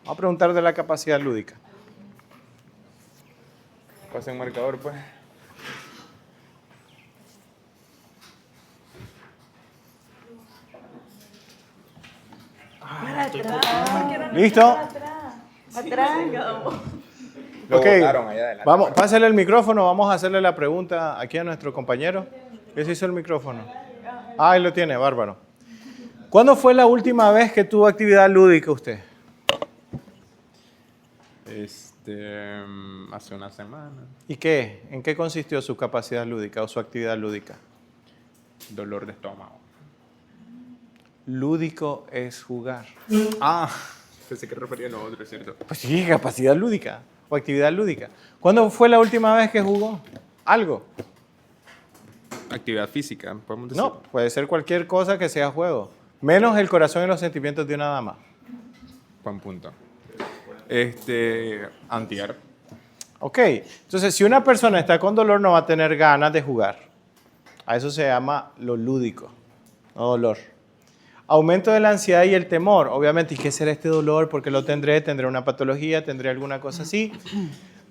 Vamos a preguntar de la capacidad lúdica. Pasen marcador, pues. ¿Listo? Lo Ok, botaron allá adelante. vamos, pásale el micrófono, vamos a hacerle la pregunta aquí a nuestro compañero. ¿Qué se hizo el micrófono? Ah, ahí lo tiene, bárbaro. ¿Cuándo fue la última vez que tuvo actividad lúdica usted? Hace una semana. ¿Y qué? ¿En qué consistió su capacidad lúdica o su actividad lúdica? Dolor de estómago. Lúdico es jugar. Ah, pensé que refería a lo otro, es cierto. Pues sí, capacidad lúdica o actividad lúdica. ¿Cuándo fue la última vez que jugó algo? Actividad física, podemos decir. No, puede ser cualquier cosa que sea juego. Menos el corazón y los sentimientos de una dama. Buen punto. Antiar. Ok, entonces si una persona está con dolor no va a tener ganas de jugar. A eso se llama lo lúdico, no dolor. Aumento de la ansiedad y el temor. Obviamente, ¿y qué será este dolor? ¿Por qué lo tendré? ¿Tendré una patología? ¿Tendré alguna cosa así?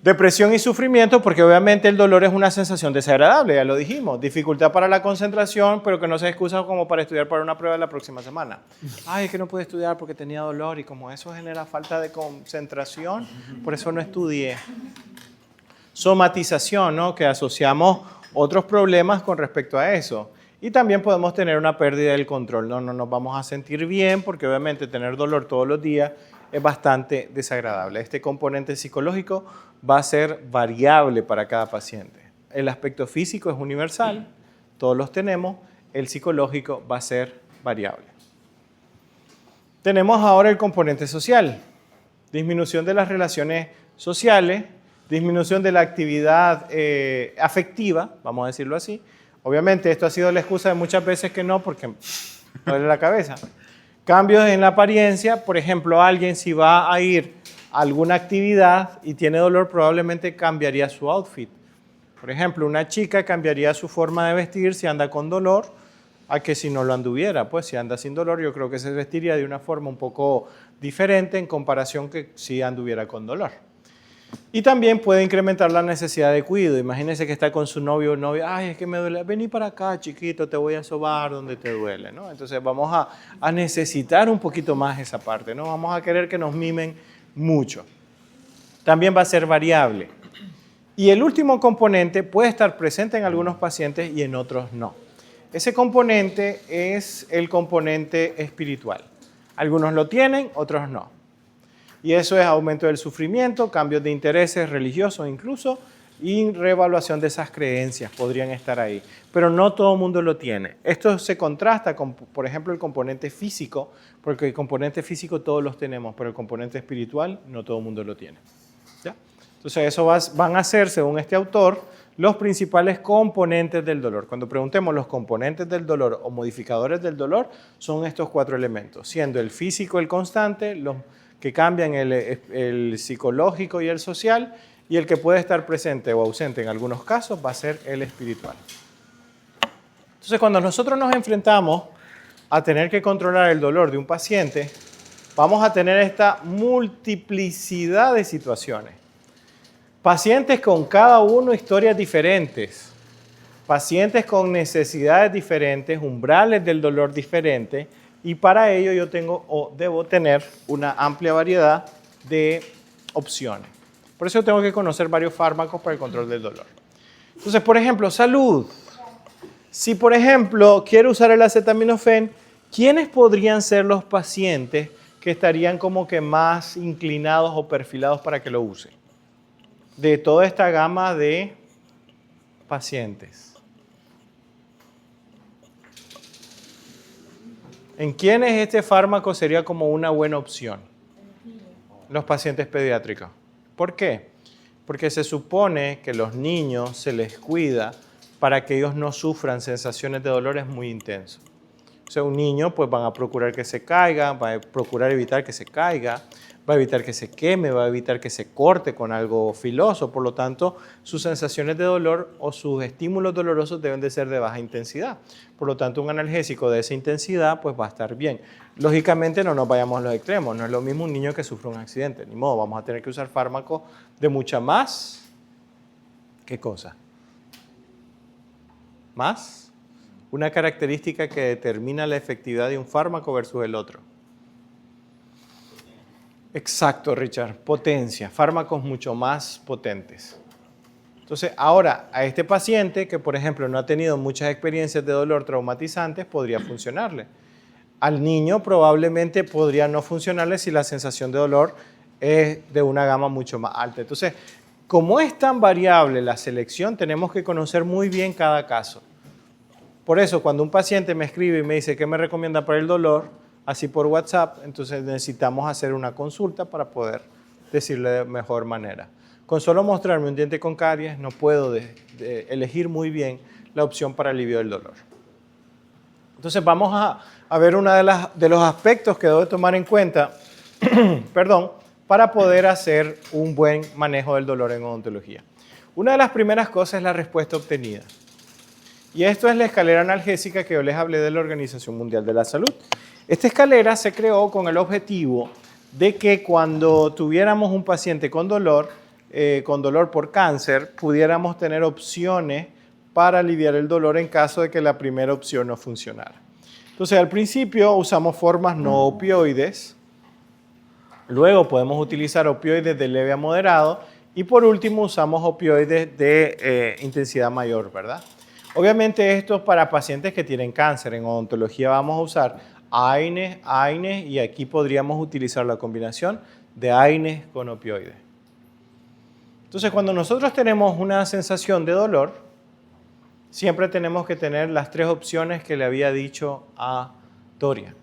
Depresión y sufrimiento, porque obviamente el dolor es una sensación desagradable, ya lo dijimos. Dificultad para la concentración, pero que no se excusa como para estudiar para una prueba la próxima semana. Ay, es que no pude estudiar porque tenía dolor y como eso genera falta de concentración, por eso no estudié. Somatización, ¿no? Que asociamos otros problemas con respecto a eso. Y también podemos tener una pérdida del control. No nos vamos a sentir bien porque obviamente tener dolor todos los días es bastante desagradable. Este componente psicológico va a ser variable para cada paciente. El aspecto físico es universal, todos los tenemos. El psicológico va a ser variable. Tenemos ahora el componente social. Disminución de las relaciones sociales, disminución de la actividad afectiva, vamos a decirlo así. Obviamente esto ha sido la excusa de muchas veces que no, porque me duele la cabeza. Cambios en la apariencia, por ejemplo, alguien si va a ir a alguna actividad y tiene dolor, probablemente cambiaría su outfit. Por ejemplo, una chica cambiaría su forma de vestir si anda con dolor a que si no lo anduviera. Pues si anda sin dolor, yo creo que se vestiría de una forma un poco diferente en comparación que si anduviera con dolor. Y también puede incrementar la necesidad de cuidado. Imagínese que está con su novio o novia. Ay, es que me duele. Vení para acá, chiquito, te voy a sobar donde te duele, ¿no? Entonces vamos a necesitar un poquito más esa parte, ¿no? Vamos a querer que nos mimen mucho. También va a ser variable. Y el último componente puede estar presente en algunos pacientes y en otros no. Ese componente es el componente espiritual. Algunos lo tienen, otros no. Y eso es aumento del sufrimiento, cambios de intereses religiosos incluso, y reevaluación de esas creencias podrían estar ahí. Pero no todo el mundo lo tiene. Esto se contrasta con, por ejemplo, el componente físico, porque el componente físico todos los tenemos, pero el componente espiritual no todo el mundo lo tiene. ¿Ya? Entonces, eso van a ser, según este autor, los principales componentes del dolor. Cuando preguntemos los componentes del dolor o modificadores del dolor, son estos 4 elementos, siendo el físico el constante, los que cambian el psicológico y el social, y el que puede estar presente o ausente en algunos casos va a ser el espiritual. Entonces, cuando nosotros nos enfrentamos a tener que controlar el dolor de un paciente, vamos a tener esta multiplicidad de situaciones. Pacientes con cada uno historias diferentes, pacientes con necesidades diferentes, umbrales del dolor diferentes, y para ello yo tengo o debo tener una amplia variedad de opciones. Por eso tengo que conocer varios fármacos para el control del dolor. Entonces, por ejemplo, salud. Si, por ejemplo, quiero usar el acetaminofén, ¿quiénes podrían ser los pacientes que estarían como que más inclinados o perfilados para que lo use? De toda esta gama de pacientes. ¿En quiénes este fármaco sería como una buena opción? Los pacientes pediátricos. ¿Por qué? Porque se supone que los niños se les cuida para que ellos no sufran sensaciones de dolores muy intensos. O sea, un niño pues van a procurar que se caiga, van a procurar evitar que se caiga, va a evitar que se queme, va a evitar que se corte con algo filoso. Por lo tanto, sus sensaciones de dolor o sus estímulos dolorosos deben de ser de baja intensidad. Por lo tanto, un analgésico de esa intensidad pues va a estar bien. Lógicamente no nos vayamos a los extremos. No es lo mismo un niño que sufre un accidente. Ni modo, vamos a tener que usar fármacos de mucha más. ¿Qué cosa? ¿Más? Una característica que determina la efectividad de un fármaco versus el otro. Exacto, Richard. Potencia. Fármacos mucho más potentes. Entonces, ahora, a este paciente que, por ejemplo, no ha tenido muchas experiencias de dolor traumatizantes, podría funcionarle. Al niño probablemente podría no funcionarle si la sensación de dolor es de una gama mucho más alta. Entonces, como es tan variable la selección, tenemos que conocer muy bien cada caso. Por eso, cuando un paciente me escribe y me dice qué me recomienda para el dolor, así por WhatsApp, entonces necesitamos hacer una consulta para poder decirle de mejor manera. Con solo mostrarme un diente con caries, no puedo elegir muy bien la opción para alivio del dolor. Entonces, vamos a ver uno de los aspectos que debo de tomar en cuenta, para poder hacer un buen manejo del dolor en odontología. Una de las primeras cosas es la respuesta obtenida. Y esto es la escalera analgésica que yo les hablé de la Organización Mundial de la Salud. Esta escalera se creó con el objetivo de que cuando tuviéramos un paciente con dolor por cáncer, pudiéramos tener opciones para aliviar el dolor en caso de que la primera opción no funcionara. Entonces, al principio usamos formas no opioides, luego podemos utilizar opioides de leve a moderado y por último usamos opioides de intensidad mayor, ¿verdad? Obviamente esto es para pacientes que tienen cáncer. En odontología vamos a usar AINES y aquí podríamos utilizar la combinación de AINES con opioides. Entonces, cuando nosotros tenemos una sensación de dolor, siempre tenemos que tener las tres opciones que le había dicho a Doria,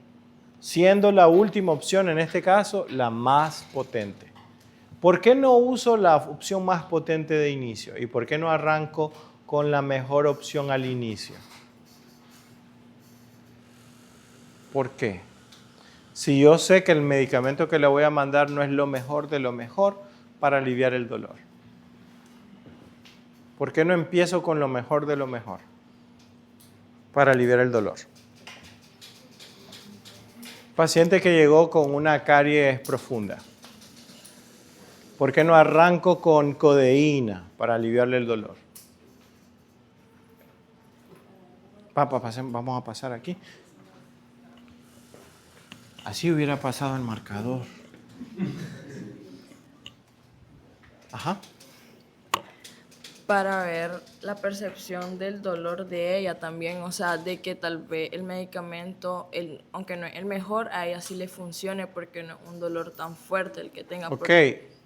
siendo la última opción en este caso la más potente. ¿Por qué no uso la opción más potente de inicio? ¿Y por qué no arranco con la mejor opción al inicio? ¿Por qué? Si yo sé que el medicamento que le voy a mandar no es lo mejor de lo mejor para aliviar el dolor. ¿Por qué no empiezo con lo mejor de lo mejor para aliviar el dolor? Paciente que llegó con una caries profunda. ¿Por qué no arranco con codeína para aliviarle el dolor? Vamos a pasar aquí. Así hubiera pasado el marcador. Ajá. Para ver la percepción del dolor de ella también, o sea, de que tal vez el medicamento, aunque no es el mejor, a ella sí le funcione porque no es un dolor tan fuerte el que tenga. Ok,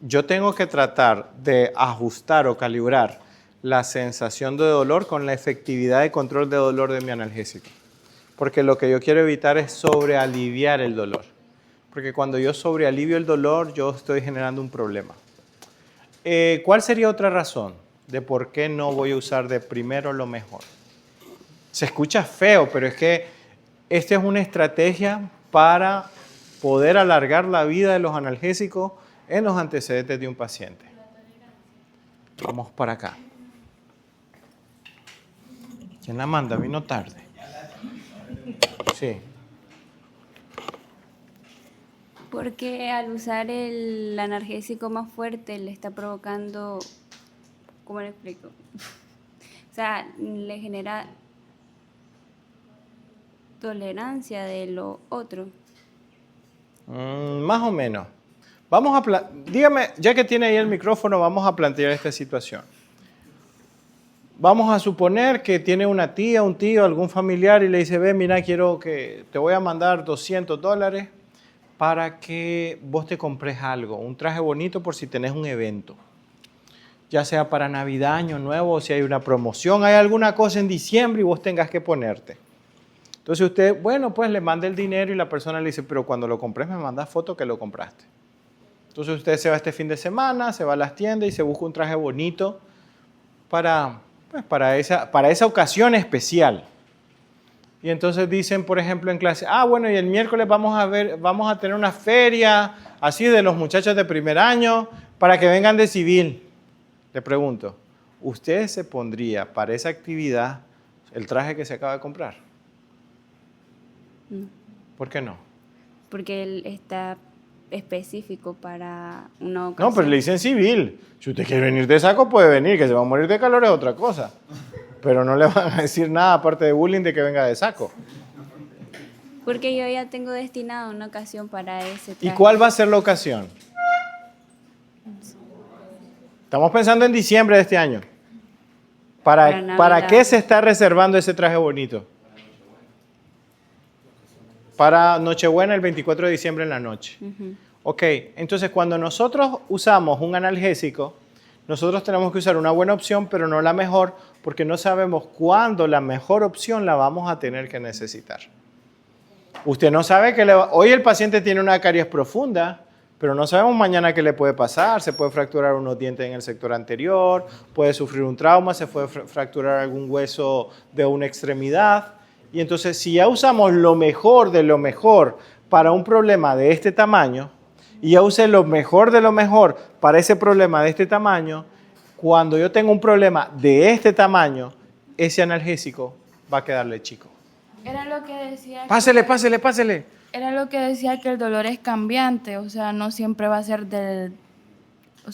yo tengo que tratar de ajustar o calibrar la sensación de dolor con la efectividad de control de dolor de mi analgésico. Porque lo que yo quiero evitar es sobrealiviar el dolor. Porque cuando yo sobrealivio el dolor, yo estoy generando un problema. ¿Cuál sería otra razón de por qué no voy a usar de primero lo mejor? Se escucha feo, pero es que esta es una estrategia para poder alargar la vida de los analgésicos en los antecedentes de un paciente. Vamos para acá. ¿Quién la manda? Vino tarde. Sí. Porque al usar el analgésico más fuerte le está provocando, ¿cómo le explico? O sea, le genera tolerancia de lo otro. Más o menos. Dígame, ya que tiene ahí el micrófono, vamos a plantear esta situación. Vamos a suponer que tiene una tía, un tío, algún familiar y le dice, ve, mira, te voy a mandar $200 para que vos te compres algo, un traje bonito por si tenés un evento. Ya sea para Navidad, Año Nuevo, o si hay una promoción, hay alguna cosa en diciembre y vos tengas que ponerte. Entonces usted, bueno, pues le manda el dinero y la persona le dice, pero cuando lo compres me mandas foto que lo compraste. Entonces usted se va este fin de semana, se va a las tiendas y se busca un traje bonito para esa ocasión especial. Y entonces dicen, por ejemplo, en clase, bueno, y el miércoles vamos a tener una feria así de los muchachos de primer año para que vengan de civil. Le pregunto, ¿usted se pondría para esa actividad el traje que se acaba de comprar? ¿Por qué no? Porque él está específico para una ocasión. No, pero le dicen civil. Si usted quiere venir de saco, puede venir, que se va a morir de calor es otra cosa. Pero no le van a decir nada aparte de bullying de que venga de saco. Porque yo ya tengo destinado una ocasión para ese traje. ¿Y cuál va a ser la ocasión? Estamos pensando en diciembre de este año. ¿Para qué se está reservando ese traje bonito? Para Nochebuena, el 24 de diciembre en la noche. Ok, entonces cuando nosotros usamos un analgésico, nosotros tenemos que usar una buena opción, pero no la mejor, porque no sabemos cuándo la mejor opción la vamos a tener que necesitar. Usted no sabe que hoy el paciente tiene una caries profunda, pero no sabemos mañana qué le puede pasar. Se puede fracturar unos dientes en el sector anterior, puede sufrir un trauma, se puede fracturar algún hueso de una extremidad. Y entonces, si ya usamos lo mejor de lo mejor para un problema de este tamaño, y ya usé lo mejor de lo mejor para ese problema de este tamaño, cuando yo tengo un problema de este tamaño, ese analgésico va a quedarle chico. Era lo que decía. Pásele. Era lo que decía que el dolor es cambiante, o sea, no siempre va a ser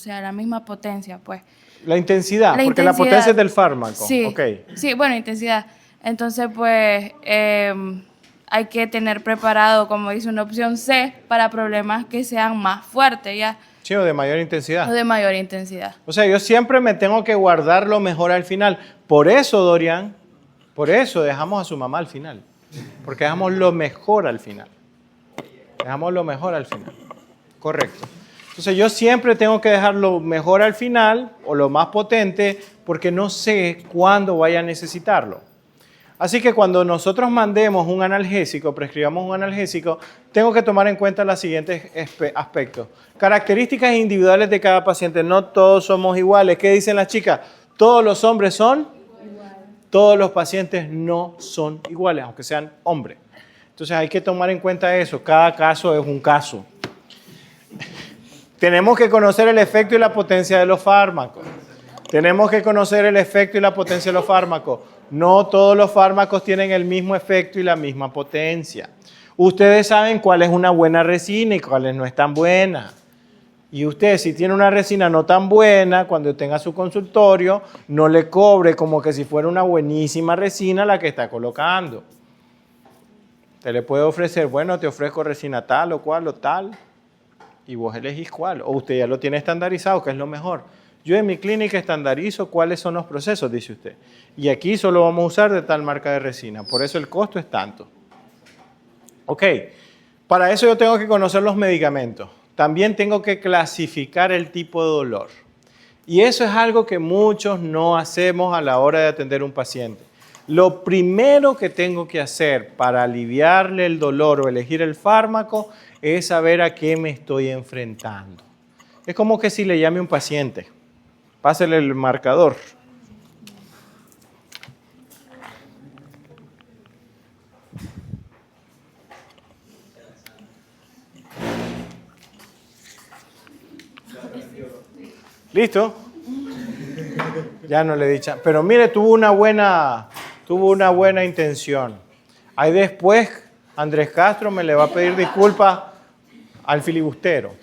la misma potencia, pues. La intensidad, porque la potencia es del fármaco. Sí, okay. Sí, bueno, intensidad. Entonces, pues, hay que tener preparado, como dice, una opción C para problemas que sean más fuertes, ¿ya? Sí, o de mayor intensidad. O de mayor intensidad. O sea, yo siempre me tengo que guardar lo mejor al final. Por eso, Dorian, por eso dejamos a su mamá al final. Porque dejamos lo mejor al final. Dejamos lo mejor al final. Correcto. Entonces yo siempre tengo que dejar lo mejor al final o lo más potente porque no sé cuándo vaya a necesitarlo. Así que cuando nosotros mandemos un analgésico, prescribamos un analgésico, tengo que tomar en cuenta los siguientes aspectos. Características individuales de cada paciente. No todos somos iguales. ¿Qué dicen las chicas? ¿Todos los hombres son? Todos los pacientes no son iguales, aunque sean hombres. Entonces hay que tomar en cuenta eso. Cada caso es un caso. Tenemos que conocer el efecto y la potencia de los fármacos. Tenemos que conocer el efecto y la potencia de los fármacos. No todos los fármacos tienen el mismo efecto y la misma potencia. Ustedes saben cuál es una buena resina y cuál no es tan buena. Y usted, si tiene una resina no tan buena, cuando tenga su consultorio, no le cobre como que si fuera una buenísima resina la que está colocando. Te le puede ofrecer, bueno, te ofrezco resina tal o cual o tal, y vos elegís cuál. O usted ya lo tiene estandarizado, que es lo mejor. Yo en mi clínica estandarizo cuáles son los procesos, dice usted. Y aquí solo vamos a usar de tal marca de resina. Por eso el costo es tanto. Ok, para eso yo tengo que conocer los medicamentos. También tengo que clasificar el tipo de dolor. Y eso es algo que muchos no hacemos a la hora de atender a un paciente. Lo primero que tengo que hacer para aliviarle el dolor o elegir el fármaco es saber a qué me estoy enfrentando. Es como que si le llame a un paciente, pásele el marcador. ¿Listo? Ya no le he dicho. Pero mire, tuvo una buena intención. Ahí después Andrés Castro me le va a pedir disculpas al filibustero.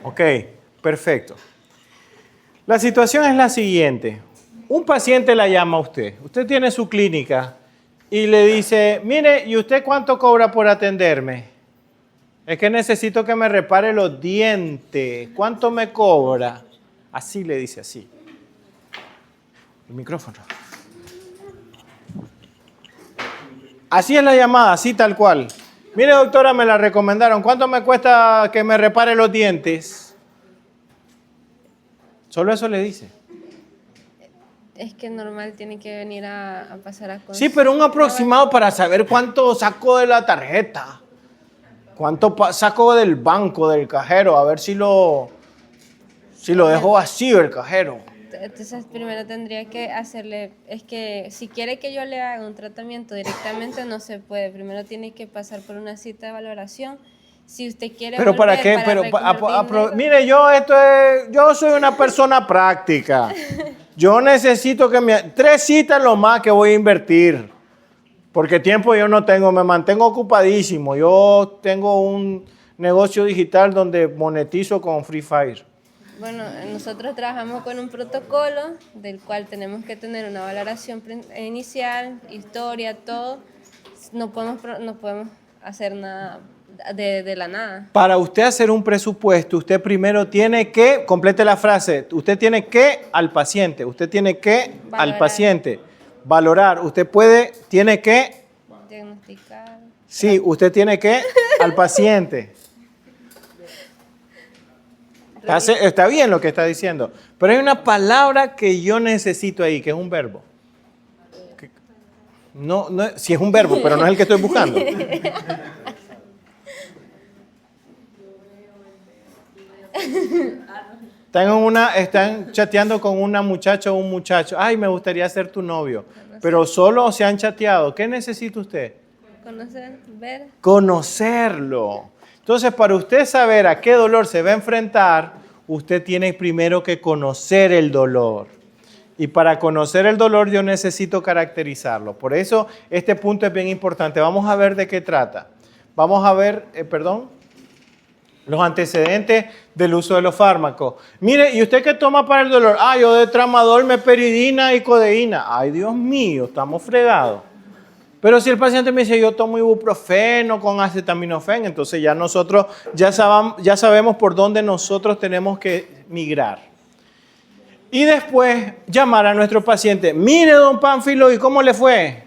Ok, perfecto. La situación es la siguiente. Un paciente la llama a usted. Usted tiene su clínica y le dice, mire, ¿y usted cuánto cobra por atenderme? Es que necesito que me repare los dientes. ¿Cuánto me cobra? Así le dice, así. El micrófono. Así es la llamada, así tal cual. Mire, doctora, me la recomendaron. ¿Cuánto me cuesta que me repare los dientes? Solo eso le dice. Es que normal tiene que venir a pasar a cosas. Sí, pero un aproximado para saber cuánto saco de la tarjeta. ¿Cuánto saco del banco, del cajero? A ver si lo dejo vacío el cajero. Entonces primero tendría que hacerle, es que si quiere que yo le haga un tratamiento directamente no se puede, primero tiene que pasar por una cita de valoración. Si usted quiere ¿Pero para qué? Mire, yo soy una persona práctica. Yo necesito que 3 citas lo más que voy a invertir. Porque tiempo yo no tengo, me mantengo ocupadísimo. Yo tengo un negocio digital donde monetizo con Free Fire. Bueno, nosotros trabajamos con un protocolo del cual tenemos que tener una valoración inicial, historia, todo. No podemos hacer nada de la nada. Para usted hacer un presupuesto, usted primero tiene que, complete la frase, usted tiene que al paciente, al paciente valorar, tiene que diagnosticar. Sí, usted tiene que al paciente. Está bien lo que está diciendo, pero hay una palabra que yo necesito ahí, que es un verbo. No, sí es un verbo, pero no es el que estoy buscando. Están chateando con una muchacha o un muchacho. Ay, me gustaría ser tu novio. Pero solo se han chateado. ¿Qué necesita usted? Conocer, ver. Conocerlo. Entonces, para usted saber a qué dolor se va a enfrentar, usted tiene primero que conocer el dolor. Y para conocer el dolor yo necesito caracterizarlo. Por eso este punto es bien importante. Vamos a ver de qué trata. Vamos a ver, los antecedentes del uso de los fármacos. Mire, ¿y usted qué toma para el dolor? Yo de tramadol, meperidina y codeína. Ay, Dios mío, estamos fregados. Pero si el paciente me dice, yo tomo ibuprofeno con acetaminofén, entonces ya nosotros ya sabemos por dónde nosotros tenemos que migrar. Y después llamar a nuestro paciente. Mire, don Pánfilo, ¿y cómo le fue?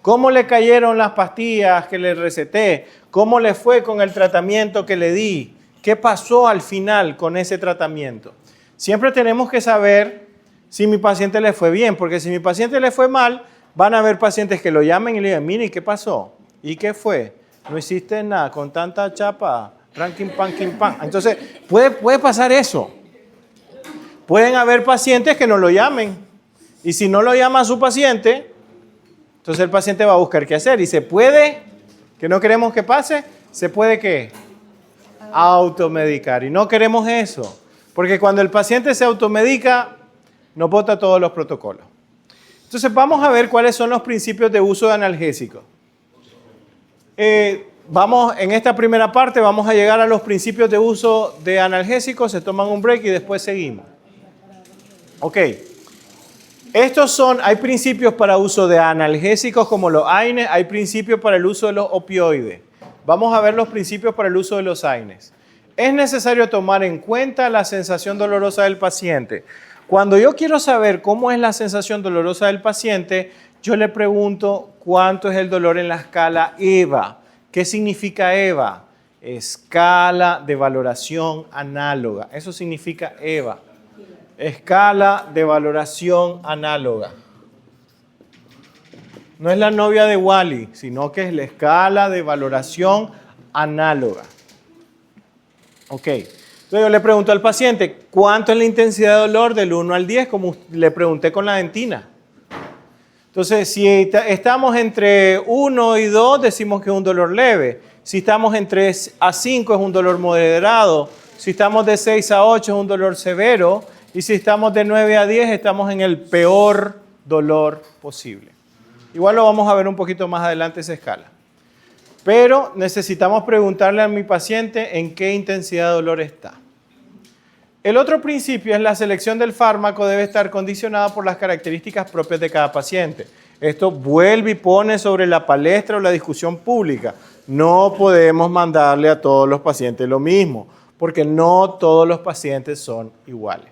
¿Cómo le cayeron las pastillas que le receté? ¿Cómo le fue con el tratamiento que le di? ¿Qué pasó al final con ese tratamiento? Siempre tenemos que saber si mi paciente le fue bien, porque si mi paciente le fue mal, van a haber pacientes que lo llamen y le digan, mire, ¿qué pasó? ¿Y qué fue? No hiciste nada con tanta chapa, ranking, panking, pan. Entonces, puede pasar eso. Pueden haber pacientes que no lo llamen. Y si no lo llama a su paciente, entonces el paciente va a buscar qué hacer. Y se puede, que no queremos que pase, se puede ¿qué? Automedicar. Y no queremos eso. Porque cuando el paciente se automedica, no bota todos los protocolos. Entonces vamos a ver cuáles son los principios de uso de analgésicos. En esta primera parte vamos a llegar a los principios de uso de analgésicos, se toman un break y después seguimos. Ok. Hay principios para uso de analgésicos como los AINES, hay principios para el uso de los opioides. Vamos a ver los principios para el uso de los AINES. Es necesario tomar en cuenta la sensación dolorosa del paciente. Cuando yo quiero saber cómo es la sensación dolorosa del paciente, yo le pregunto cuánto es el dolor en la escala EVA. ¿Qué significa EVA? Escala de valoración análoga. Eso significa EVA. Escala de valoración análoga. No es la novia de Wally, sino que es la escala de valoración análoga. Ok. Entonces yo le pregunto al paciente, ¿cuánto es la intensidad de dolor del 1 al 10? Como le pregunté con la dentina. Entonces, si estamos entre 1 y 2, decimos que es un dolor leve. Si estamos entre 3 a 5, es un dolor moderado. Si estamos de 6 a 8, es un dolor severo. Y si estamos de 9 a 10, estamos en el peor dolor posible. Igual lo vamos a ver un poquito más adelante esa escala. Pero necesitamos preguntarle a mi paciente en qué intensidad de dolor está. El otro principio es la selección del fármaco debe estar condicionada por las características propias de cada paciente. Esto vuelve y pone sobre la palestra o la discusión pública. No podemos mandarle a todos los pacientes lo mismo, porque no todos los pacientes son iguales.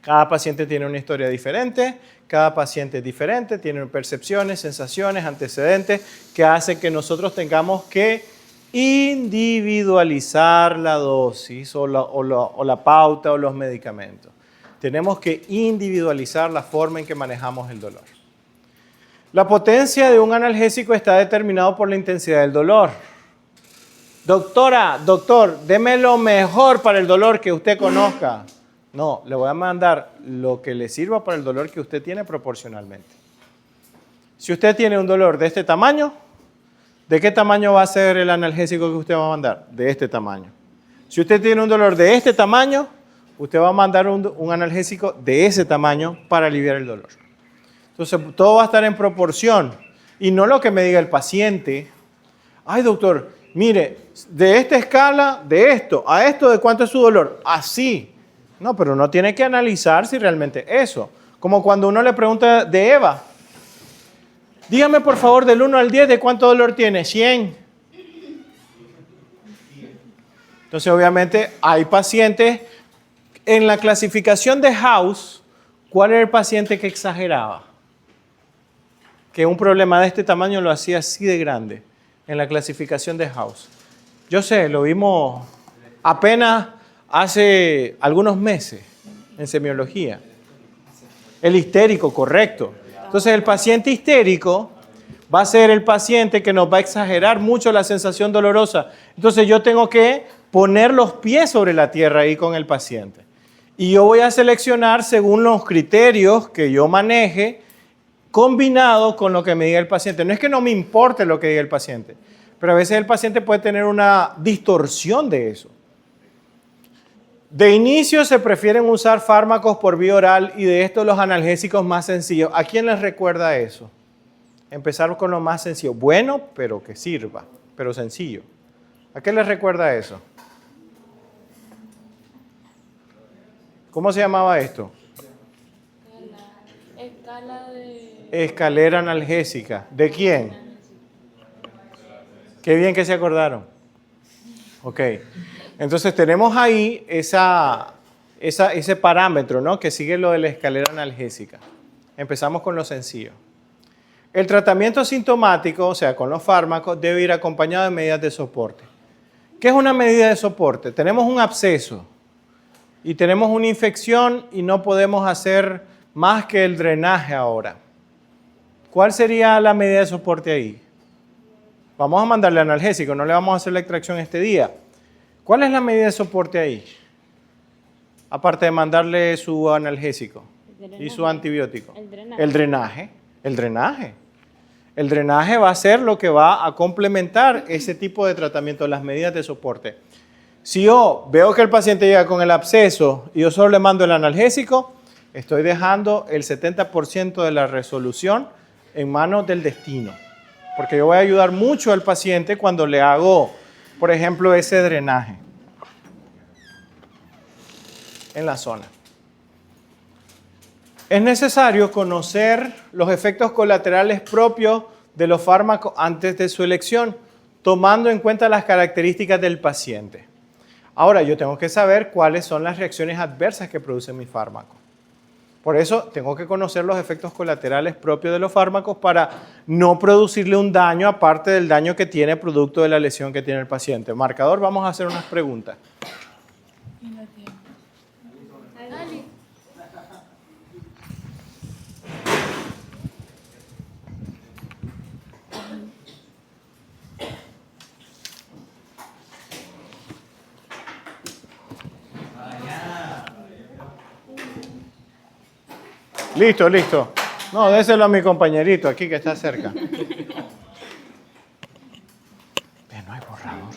Cada paciente tiene una historia diferente, cada paciente es diferente, tiene percepciones, sensaciones, antecedentes que hacen que nosotros tengamos que individualizar la dosis o la pauta o los medicamentos. Tenemos que individualizar la forma en que manejamos el dolor. La potencia de un analgésico está determinado por la intensidad del dolor. Doctora, doctor, deme lo mejor para el dolor que usted conozca. No, le voy a mandar lo que le sirva para el dolor que usted tiene proporcionalmente. Si usted tiene un dolor de este tamaño, ¿de qué tamaño va a ser el analgésico que usted va a mandar? De este tamaño. Si usted tiene un dolor de este tamaño, usted va a mandar un analgésico de ese tamaño para aliviar el dolor. Entonces, todo va a estar en proporción y no lo que me diga el paciente. Ay, doctor, mire, de esta escala, de esto a esto, ¿de cuánto es su dolor? Así. No, pero uno tiene que analizar si realmente eso. Como cuando uno le pregunta de Eva, dígame por favor del 1 al 10 de cuánto dolor tiene. 100. Entonces, obviamente, hay pacientes. En la clasificación de House, ¿cuál era el paciente que exageraba? Que un problema de este tamaño lo hacía así de grande en la clasificación de House. Yo sé, lo vimos apenas hace algunos meses en semiología. El histérico, correcto. Entonces, el paciente histérico va a ser el paciente que nos va a exagerar mucho la sensación dolorosa. Entonces, yo tengo que poner los pies sobre la tierra ahí con el paciente. Y yo voy a seleccionar según los criterios que yo maneje, combinado con lo que me diga el paciente. No es que no me importe lo que diga el paciente, pero a veces el paciente puede tener una distorsión de eso. De inicio se prefieren usar fármacos por vía oral y de estos los analgésicos más sencillos. ¿A quién les recuerda eso? Empezar con lo más sencillo. Bueno, pero que sirva, pero sencillo. ¿A qué les recuerda eso? ¿Cómo se llamaba esto? Escalera analgésica. ¿De quién? Qué bien que se acordaron. Ok. Entonces tenemos ahí ese parámetro, ¿no? Que sigue lo de la escalera analgésica. Empezamos con lo sencillo. El tratamiento sintomático, o sea, con los fármacos, debe ir acompañado de medidas de soporte. ¿Qué es una medida de soporte? Tenemos un absceso y tenemos una infección y no podemos hacer más que el drenaje ahora. ¿Cuál sería la medida de soporte ahí? Vamos a mandarle analgésico, no le vamos a hacer la extracción este día. ¿Cuál es la medida de soporte ahí? Aparte de mandarle su analgésico y su antibiótico. El drenaje. El drenaje. El drenaje va a ser lo que va a complementar ese tipo de tratamiento, las medidas de soporte. Si yo veo que el paciente llega con el absceso y yo solo le mando el analgésico, estoy dejando el 70% de la resolución en manos del destino. Porque yo voy a ayudar mucho al paciente cuando le hago, por ejemplo, ese drenaje en la zona. Es necesario conocer los efectos colaterales propios de los fármacos antes de su elección, tomando en cuenta las características del paciente. Ahora, yo tengo que saber cuáles son las reacciones adversas que produce mi fármaco. Por eso, tengo que conocer los efectos colaterales propios de los fármacos para no producirle un daño aparte del daño que tiene producto de la lesión que tiene el paciente. Marcador, vamos a hacer unas preguntas. Listo, listo. No, déselo a mi compañerito aquí que está cerca. No hay borrador.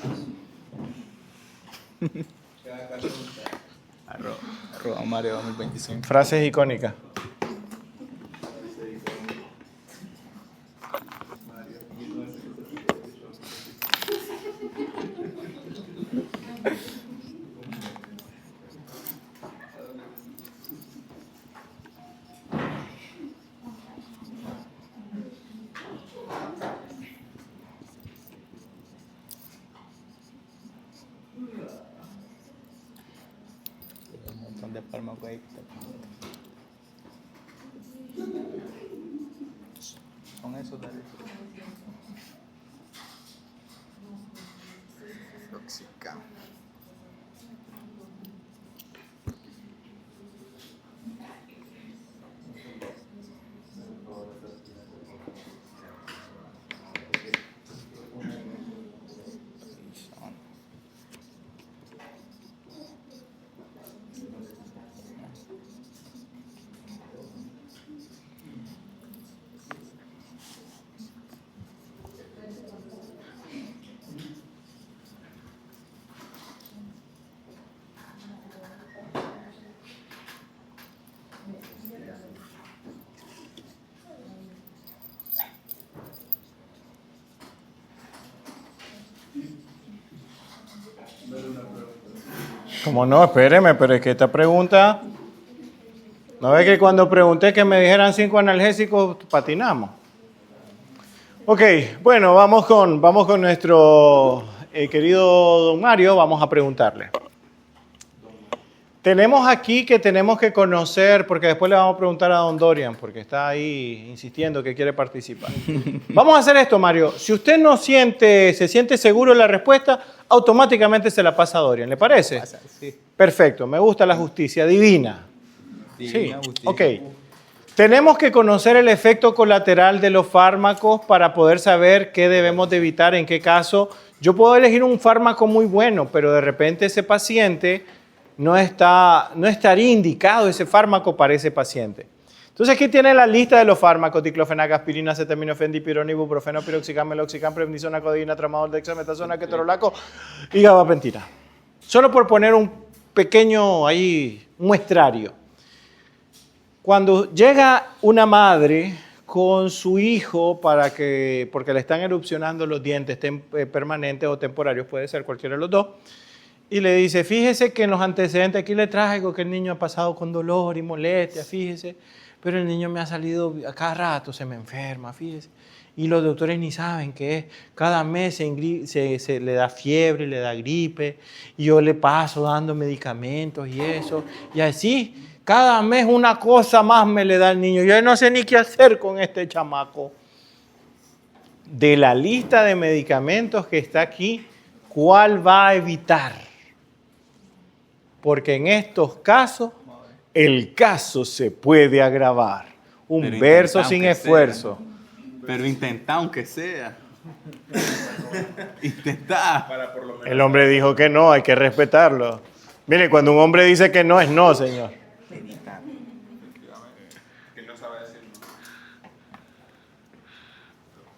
Arroba Mario 2025. Frases icónicas. De fármaco ahí. Con eso, dale. Tóxica. Como no, espéreme, pero es que esta pregunta... ¿No ve que cuando pregunté que me dijeran 5 analgésicos, patinamos? Ok, bueno, vamos con nuestro querido don Mario, vamos a preguntarle. Tenemos aquí que tenemos que conocer, porque después le vamos a preguntar a don Dorian, porque está ahí insistiendo que quiere participar. Vamos a hacer esto, Mario. Si usted no se siente seguro de la respuesta, automáticamente se la pasa a Dorian. ¿Le parece? Sí. Perfecto, me gusta la justicia divina. Sí, justicia. ok. Tenemos que conocer el efecto colateral de los fármacos para poder saber qué debemos de evitar, en qué caso. Yo puedo elegir un fármaco muy bueno, pero de repente ese paciente no estaría indicado ese fármaco para ese paciente. Entonces aquí tiene la lista de los fármacos: diclofenac, aspirina, acetaminofén, dipirona, ibuprofeno, piroxicam, meloxicam, prednisona, codeína, tramadol, dexametasona, ketorolaco y gabapentina. Solo por poner un pequeño ahí muestrario. Cuando llega una madre con su hijo porque le están erupcionando los dientes permanentes o temporarios, puede ser cualquiera de los dos, y le dice, fíjese que en los antecedentes aquí le traigo que el niño ha pasado con dolor y molestia, fíjese, pero el niño me ha salido a cada rato, se me enferma, fíjese. Y los doctores ni saben qué es. Cada mes se le da fiebre, le da gripe, y yo le paso dando medicamentos y eso, y así. Cada mes una cosa más me le da al niño. Yo no sé ni qué hacer con este chamaco. De la lista de medicamentos que está aquí, ¿cuál va a evitar? Porque en estos casos, el caso se puede agravar. Un Pero verso intenta, sin aunque esfuerzo. sea. Pero intenta aunque sea. Intenta. El hombre dijo que no, hay que respetarlo. Mire, cuando un hombre dice que no, es no, señor.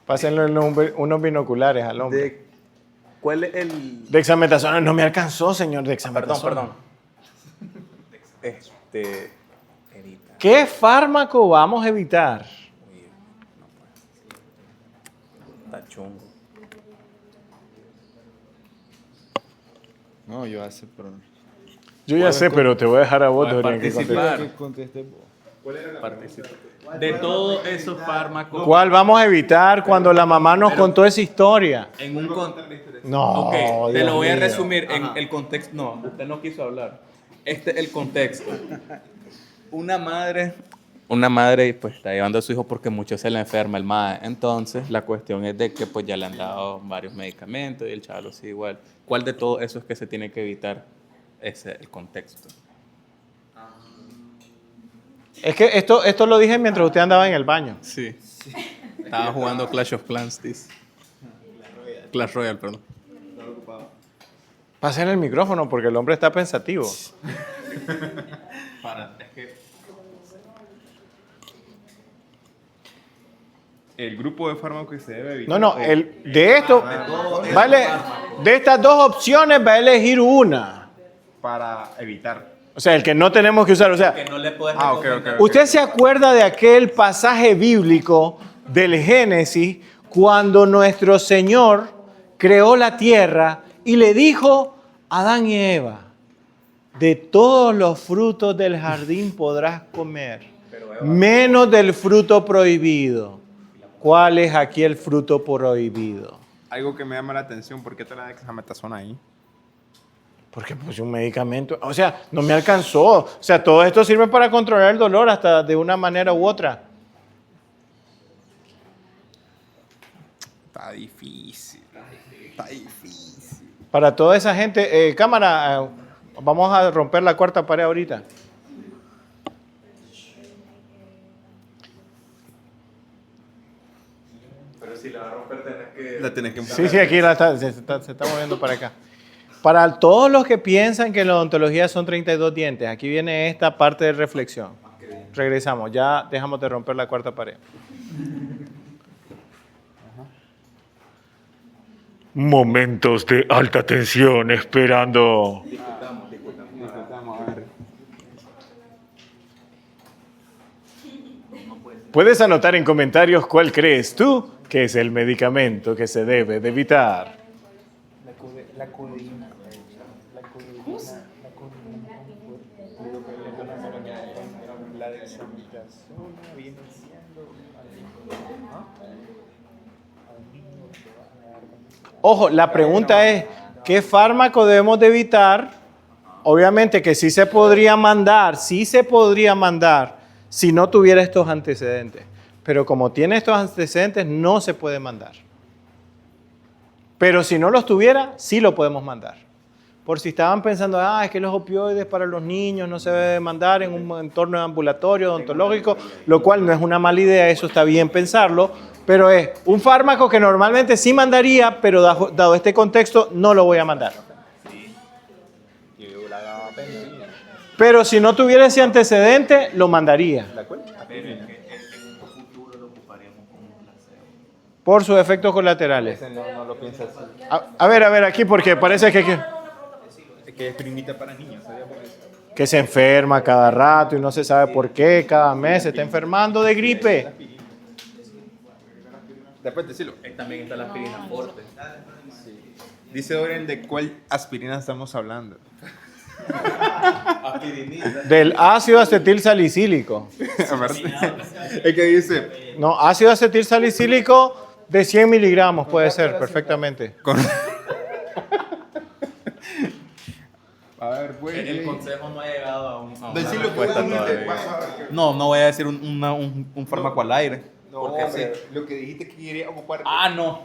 Pásenle unos binoculares al hombre. ¿Cuál es el...? Dexametasona no me alcanzó, señor. Dexametasona. Perdón. ¿Qué fármaco vamos a evitar? Está chungo. No, yo hace, pero... Yo ya sé, pero te voy a dejar a vos, Puedes Dorian, que participar. contestes. Participa. De todos esos fármacos... ¿Cuál vamos a evitar cuando la mamá nos contó esa historia? En un No, Ok, te Dios lo voy a mío. resumir en el contexto. No, usted no quiso hablar. Este es el contexto. Una madre pues está llevando a su hijo porque mucho se le enferma el mae. Entonces la cuestión es de que pues ya le han dado varios medicamentos y el chaval sigue igual. ¿Cuál de todo eso es que se tiene que evitar? Ese es el contexto. Es que esto lo dije mientras usted andaba en el baño. Sí. Estaba jugando Clash of Clans, Clash Royale, perdón. Pasen el micrófono porque el hombre está pensativo. Es que El grupo de fármacos que se debe evitar. No, de estas dos opciones va a elegir una. Para evitar. O sea, el que no tenemos que usar. O sea, que no le puedes Ah, ok, recomendar. ok. ¿usted se acuerda de aquel pasaje bíblico del Génesis cuando nuestro Señor creó la tierra y le dijo a Adán y Eva, de todos los frutos del jardín podrás comer, menos del fruto prohibido? ¿Cuál es aquí el fruto prohibido? Algo que me llama la atención, ¿por qué te la dexametasona ahí? Porque puse un medicamento. O sea, no me alcanzó. O sea, todo esto sirve para controlar el dolor hasta de una manera u otra. Está difícil. Está difícil. Para toda esa gente, cámara, vamos a romper la cuarta pared ahorita. Pero si la va a romper, tenés que... La tenés que Sí, aquí se está moviendo para acá. Para todos los que piensan que en la odontología son 32 dientes, aquí viene esta parte de reflexión. Regresamos, ya dejamos de romper la cuarta pared. Momentos de alta tensión esperando. Puedes anotar en comentarios cuál crees tú que es el medicamento que se debe de evitar. La codeína. La dexametasona viene siendo... Ojo, la pregunta es, ¿qué fármaco debemos de evitar? Obviamente que sí se podría mandar si no tuviera estos antecedentes. Pero como tiene estos antecedentes, no se puede mandar. Pero si no los tuviera, sí lo podemos mandar. Por si estaban pensando, es que los opioides para los niños no se debe mandar en un entorno ambulatorio, odontológico, lo cual no es una mala idea, eso está bien pensarlo, pero es un fármaco que normalmente sí mandaría, pero dado este contexto, no lo voy a mandar. Pero si no tuviera ese antecedente, lo mandaría. Por sus efectos colaterales. No lo piensa así. A ver, aquí, porque parece que Es primita para niños, ¿sabía por eso? que se enferma cada rato y no se sabe por qué, cada mes se está enfermando de gripe. Después decirlo. También está la aspirina fuerte. Dice Oren de cuál aspirina estamos hablando. Del ácido acetil salicílico. Es que dice... No, ácido acetil salicílico de 100 miligramos puede ser perfectamente. A ver, pues... El consejo no ha llegado a una Decirlo respuesta todavía. No voy a decir un fármaco al aire. No, porque hombre, sí. lo que dijiste que quería ocupar... No.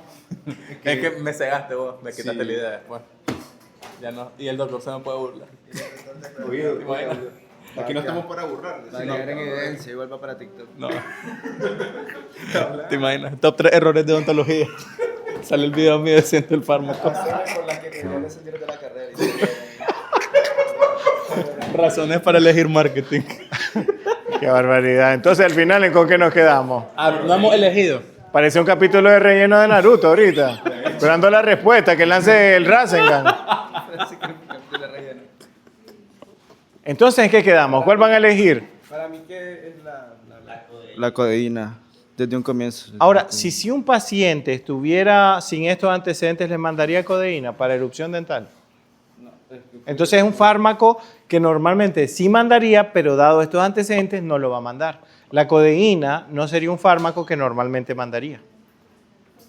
Es que me cegaste vos, me quitaste la idea. Bueno, ya no. Y el doctor se me puede burlar. Oye, aquí no estamos para burlar. Va a agregar en evidencia, igual va para TikTok. No. ¿Te imaginas? Top 3 errores de odontología. Sale el video mío diciendo el fármaco. Razones para elegir marketing. Qué barbaridad. Entonces, al final, ¿con qué nos quedamos? No hemos elegido. Parece un capítulo de relleno de Naruto ahorita. Esperando la respuesta, que lance el Rasengan. Entonces, ¿en qué quedamos? ¿Cuál van a elegir? Para mí, ¿qué es la codeína? Desde un comienzo. Ahora, si un paciente estuviera sin estos antecedentes, ¿le mandaría codeína para erupción dental? Entonces es un fármaco que normalmente sí mandaría, pero dado estos antecedentes no lo va a mandar. La codeína no sería un fármaco que normalmente mandaría.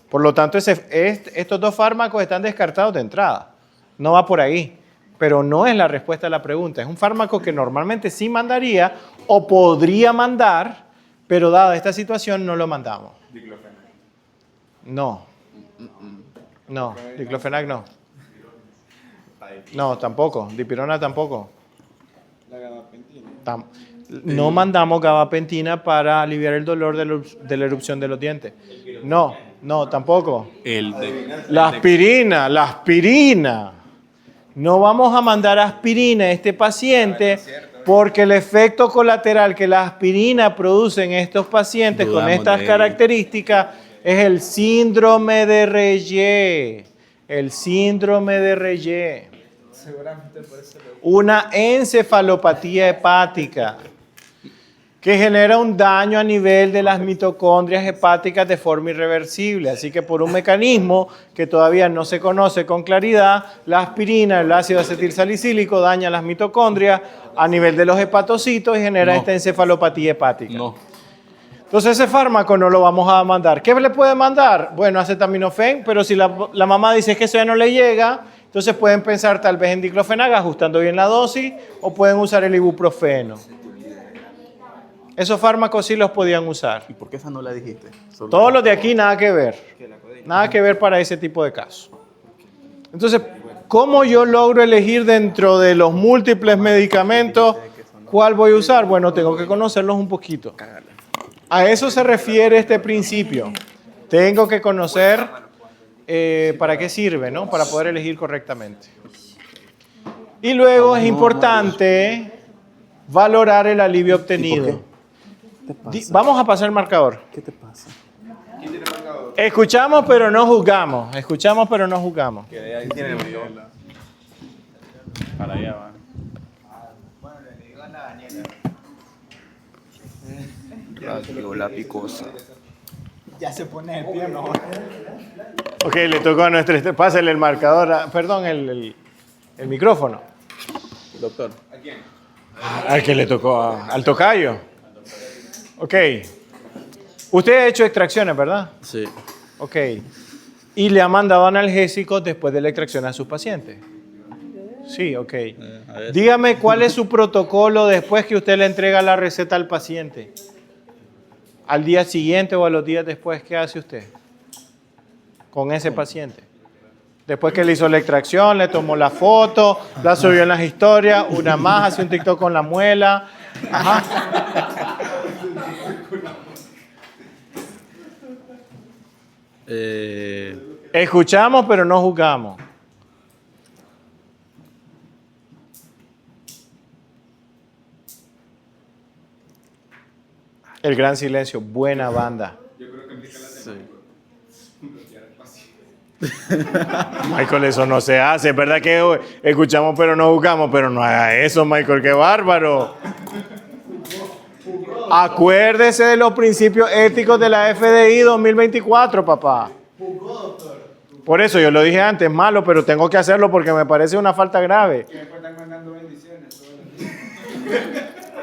Por lo tanto, estos dos fármacos están descartados de entrada. No va por ahí, pero no es la respuesta a la pregunta. Es un fármaco que normalmente sí mandaría o podría mandar, pero dada esta situación no lo mandamos. Diclofenac. No. No, diclofenac no. No, tampoco. Dipirona tampoco. La gabapentina. No mandamos gabapentina para aliviar el dolor de la erupción de los dientes. No, tampoco. La aspirina. No vamos a mandar aspirina a este paciente porque el efecto colateral que la aspirina produce en estos pacientes con estas características es el síndrome de Reye. El síndrome de Reye. Una encefalopatía hepática que genera un daño a nivel de las mitocondrias hepáticas de forma irreversible. Así que por un mecanismo que todavía no se conoce con claridad, la aspirina, el ácido acetilsalicílico, daña las mitocondrias a nivel de los hepatocitos y genera esta encefalopatía hepática. Entonces ese fármaco no lo vamos a mandar. ¿Qué le puede mandar? Bueno, acetaminofén, pero si la mamá dice que eso ya no le llega, entonces pueden pensar tal vez en diclofenac ajustando bien la dosis o pueden usar el ibuprofeno. Esos fármacos sí los podían usar. ¿Y por qué esa no la dijiste? Todos los de aquí nada que ver. Nada que ver para ese tipo de casos. Entonces, ¿cómo yo logro elegir dentro de los múltiples medicamentos cuál voy a usar? Bueno, tengo que conocerlos un poquito. A eso se refiere este principio. Tengo que conocer para qué sirve, ¿no? Para poder elegir correctamente. Y luego es importante valorar el alivio obtenido. Vamos a pasar el marcador. ¿Qué te pasa? Escuchamos pero no juzgamos. Escuchamos pero no juzgamos. Ahí tiene el marcador. Para allá va. Bueno, le digo a la Daniela. La picosa. Ya se pone el pie mejor. Ok, le tocó a nuestro... Pásale el marcador, perdón, el micrófono. Doctor. Al que le tocó, al tocayo. Ok. Usted ha hecho extracciones, ¿verdad? Sí. Ok. ¿Y le ha mandado analgésicos después de la extracción a sus pacientes? Sí, ok. Dígame cuál es su protocolo después que usted le entrega la receta al paciente. ¿Al día siguiente o a los días después? ¿Qué hace usted con ese paciente? Después que le hizo la extracción, le tomó la foto, la subió en las historias, una más, hace un TikTok con la muela. Ajá. Escuchamos, pero no juzgamos. El gran silencio, buena banda. Michael, eso no se hace, es verdad que escuchamos pero no juzgamos, pero no haga eso, Michael, qué bárbaro. Acuérdese de los principios éticos de la FDI 2024, papá. Por eso yo lo dije antes, malo, pero tengo que hacerlo porque me parece una falta grave.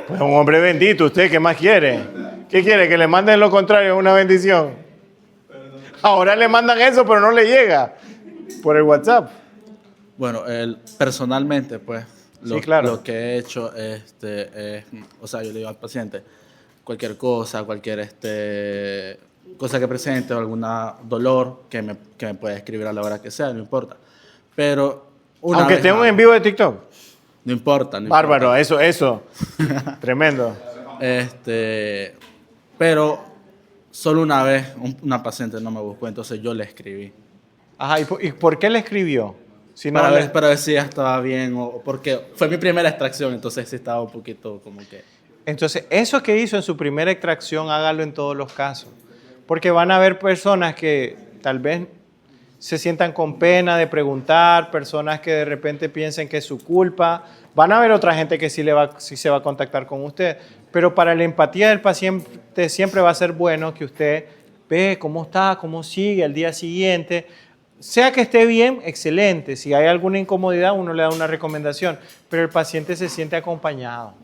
Pues un hombre bendito, ¿usted qué más quiere? ¿Qué quiere? ¿Que le manden lo contrario, una bendición? Ahora le mandan eso, pero no le llega por el WhatsApp. Bueno, personalmente, pues, Sí, claro. lo que he hecho, o sea, yo le digo al paciente, cualquier cosa, cosa que presente o algún dolor que me pueda escribir a la hora que sea, no importa. Pero aunque esté en vivo de TikTok. No importa. Bárbaro, importa. Eso. Tremendo. Pero solo una vez una paciente no me buscó, entonces yo le escribí. Ajá, ¿y por qué le escribió? Si no para ver si ya estaba bien, o porque fue mi primera extracción, entonces sí estaba un poquito como que... Entonces, eso que hizo en su primera extracción, hágalo en todos los casos. Porque van a haber personas que tal vez se sientan con pena de preguntar, personas que de repente piensen que es su culpa. Van a haber otra gente que sí se va a contactar con usted. Pero para la empatía del paciente siempre va a ser bueno que usted ve cómo está, cómo sigue al día siguiente. Sea que esté bien, excelente. Si hay alguna incomodidad, uno le da una recomendación. Pero el paciente se siente acompañado.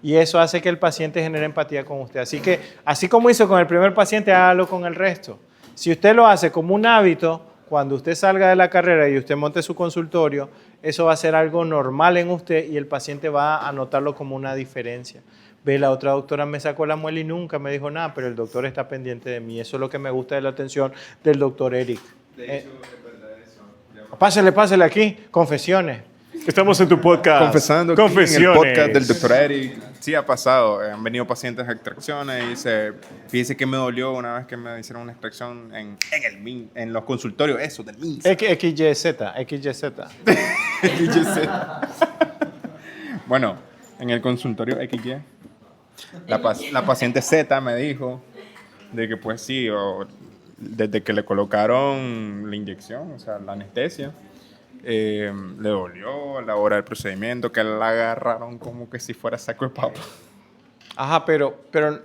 Y eso hace que el paciente genere empatía con usted. Así que, así como hizo con el primer paciente, hágalo con el resto. Si usted lo hace como un hábito, cuando usted salga de la carrera y usted monte su consultorio, eso va a ser algo normal en usted y el paciente va a notarlo como una diferencia. Ve, la otra doctora me sacó la muela y nunca me dijo nada, pero el doctor está pendiente de mí. Eso es lo que me gusta de la atención del doctor Eric. De hecho, es verdad eso. Pásale aquí, confesiones. Estamos en tu podcast. Confesando Confesiones. En el podcast del doctor Eric. Sí ha pasado. Han venido pacientes a extracciones y dice, fíjese que me dolió una vez que me hicieron una extracción en los consultorios, eso, del MINS. XYZ. XYZ. Bueno, en el consultorio XY, la paciente Z me dijo de que pues sí, desde que le colocaron la inyección, o sea, la anestesia, le dolió a la hora del procedimiento, que la agarraron como que si fuera saco de papa. Ajá, pero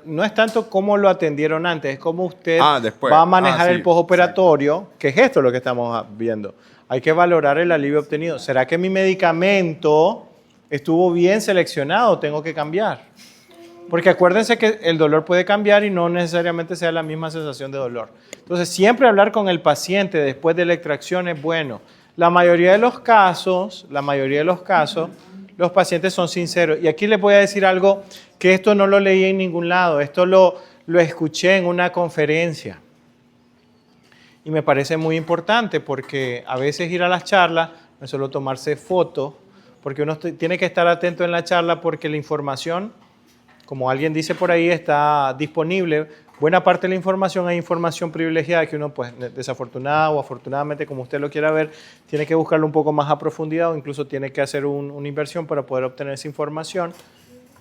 no es tanto cómo lo atendieron antes, es cómo usted después. va a manejar el Sí, postoperatorio, que es esto lo que estamos viendo. Hay que valorar el alivio obtenido. ¿Será que mi medicamento estuvo bien seleccionado? ¿Tengo que cambiar? Porque acuérdense que el dolor puede cambiar y no necesariamente sea la misma sensación de dolor. Entonces, siempre hablar con el paciente después de la extracción es bueno. La mayoría de los casos, los pacientes son sinceros. Y aquí les voy a decir algo que esto no lo leí en ningún lado. Esto lo escuché en una conferencia. Y me parece muy importante porque a veces ir a las charlas no es solo tomarse fotos, porque uno tiene que estar atento en la charla porque la información, como alguien dice por ahí, está disponible. Buena parte de la información hay información privilegiada que uno, pues, desafortunada o afortunadamente, como usted lo quiera ver, tiene que buscarlo un poco más a profundidad o incluso tiene que hacer una inversión para poder obtener esa información.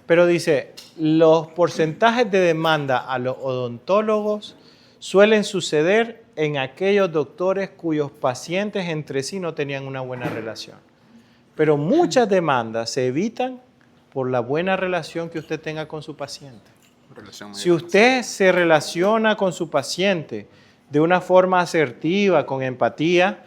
Pero dice, los porcentajes de demanda a los odontólogos suelen suceder en aquellos doctores cuyos pacientes entre sí no tenían una buena relación. Pero muchas demandas se evitan por la buena relación que usted tenga con su paciente. Si usted se relaciona con su paciente de una forma asertiva, con empatía,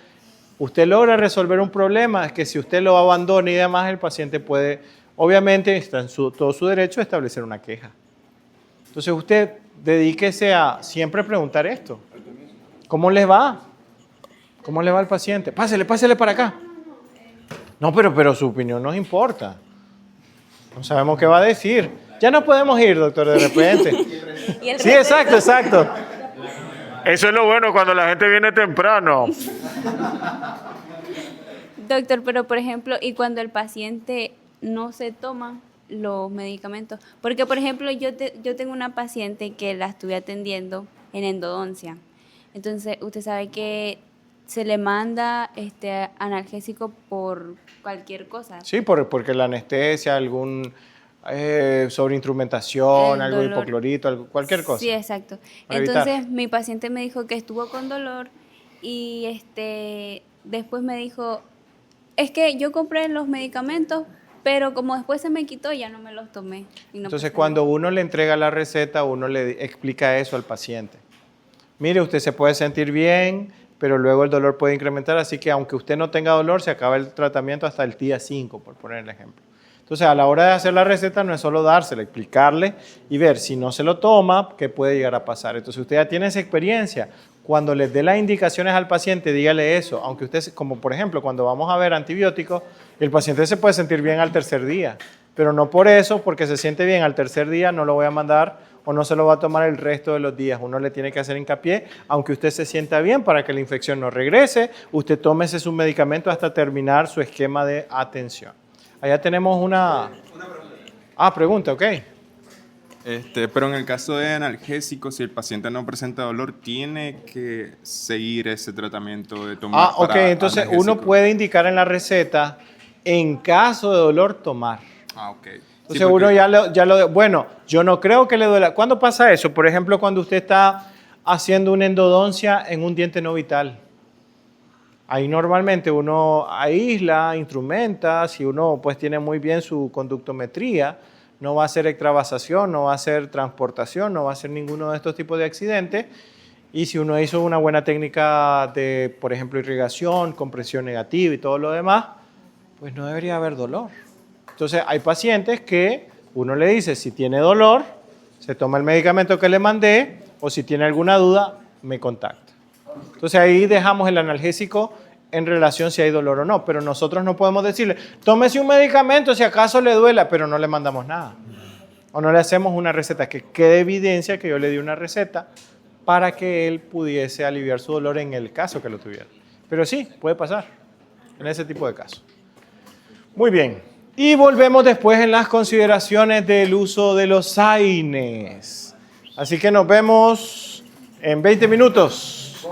usted logra resolver un problema. Es que si usted lo abandona y demás, el paciente puede, obviamente, está en todo su derecho a establecer una queja. Entonces usted dedíquese a siempre preguntar esto. ¿Cómo les va? ¿Cómo le va al paciente? Pásele para acá. No, pero su opinión nos importa. No sabemos qué va a decir. Ya no podemos ir, doctor, de repente. Sí, exacto. Eso es lo bueno cuando la gente viene temprano. Doctor, pero por ejemplo, ¿y cuando el paciente no se toma los medicamentos? Porque, por ejemplo, yo tengo una paciente que la estuve atendiendo en endodoncia. Entonces, usted sabe que se le manda analgésico por cualquier cosa. Sí, porque la anestesia, algún sobreinstrumentación, algo de hipoclorito, cualquier cosa. Sí, exacto. Entonces, mi paciente me dijo que estuvo con dolor y después me dijo, es que yo compré los medicamentos, pero como después se me quitó, ya no me los tomé. Y no. Entonces, cuando uno le entrega la receta, uno le explica eso al paciente. Mire, usted se puede sentir bien, pero luego el dolor puede incrementar, así que aunque usted no tenga dolor, se acaba el tratamiento hasta el día 5, por poner el ejemplo. Entonces, a la hora de hacer la receta no es solo dársela, explicarle y ver si no se lo toma, qué puede llegar a pasar. Entonces, usted ya tiene esa experiencia. Cuando les dé las indicaciones al paciente, dígale eso. Aunque usted, como por ejemplo, cuando vamos a ver antibióticos, el paciente se puede sentir bien al tercer día, pero no por eso, porque se siente bien al tercer día, no lo voy a mandar o no se lo va a tomar el resto de los días. Uno le tiene que hacer hincapié, aunque usted se sienta bien para que la infección no regrese, usted tómese su medicamento hasta terminar su esquema de atención. Allá tenemos una pregunta, ok. Pero en el caso de analgésicos, si el paciente no presenta dolor, ¿tiene que seguir ese tratamiento de tomar? Ok, entonces uno puede indicar en la receta, en caso de dolor, tomar. Ok. Entonces uno bueno, yo no creo que le duela. ¿Cuándo pasa eso? Por ejemplo, cuando usted está haciendo una endodoncia en un diente no vital. Ahí normalmente uno aísla, instrumenta, si uno pues tiene muy bien su conductometría, no va a hacer extravasación, no va a hacer transportación, no va a hacer ninguno de estos tipos de accidentes. Y si uno hizo una buena técnica de, por ejemplo, irrigación, compresión negativa y todo lo demás, pues no debería haber dolor. Entonces hay pacientes que uno le dice, si tiene dolor, se toma el medicamento que le mandé, o si tiene alguna duda, me contacta. Entonces ahí dejamos el analgésico en relación si hay dolor o no, pero nosotros no podemos decirle, tómese un medicamento si acaso le duela, pero no le mandamos nada. O no le hacemos una receta, que quede evidencia que yo le di una receta para que él pudiese aliviar su dolor en el caso que lo tuviera. Pero sí, puede pasar en ese tipo de casos. Muy bien. Y volvemos después en las consideraciones del uso de los AINES. Así que nos vemos en 20 minutos.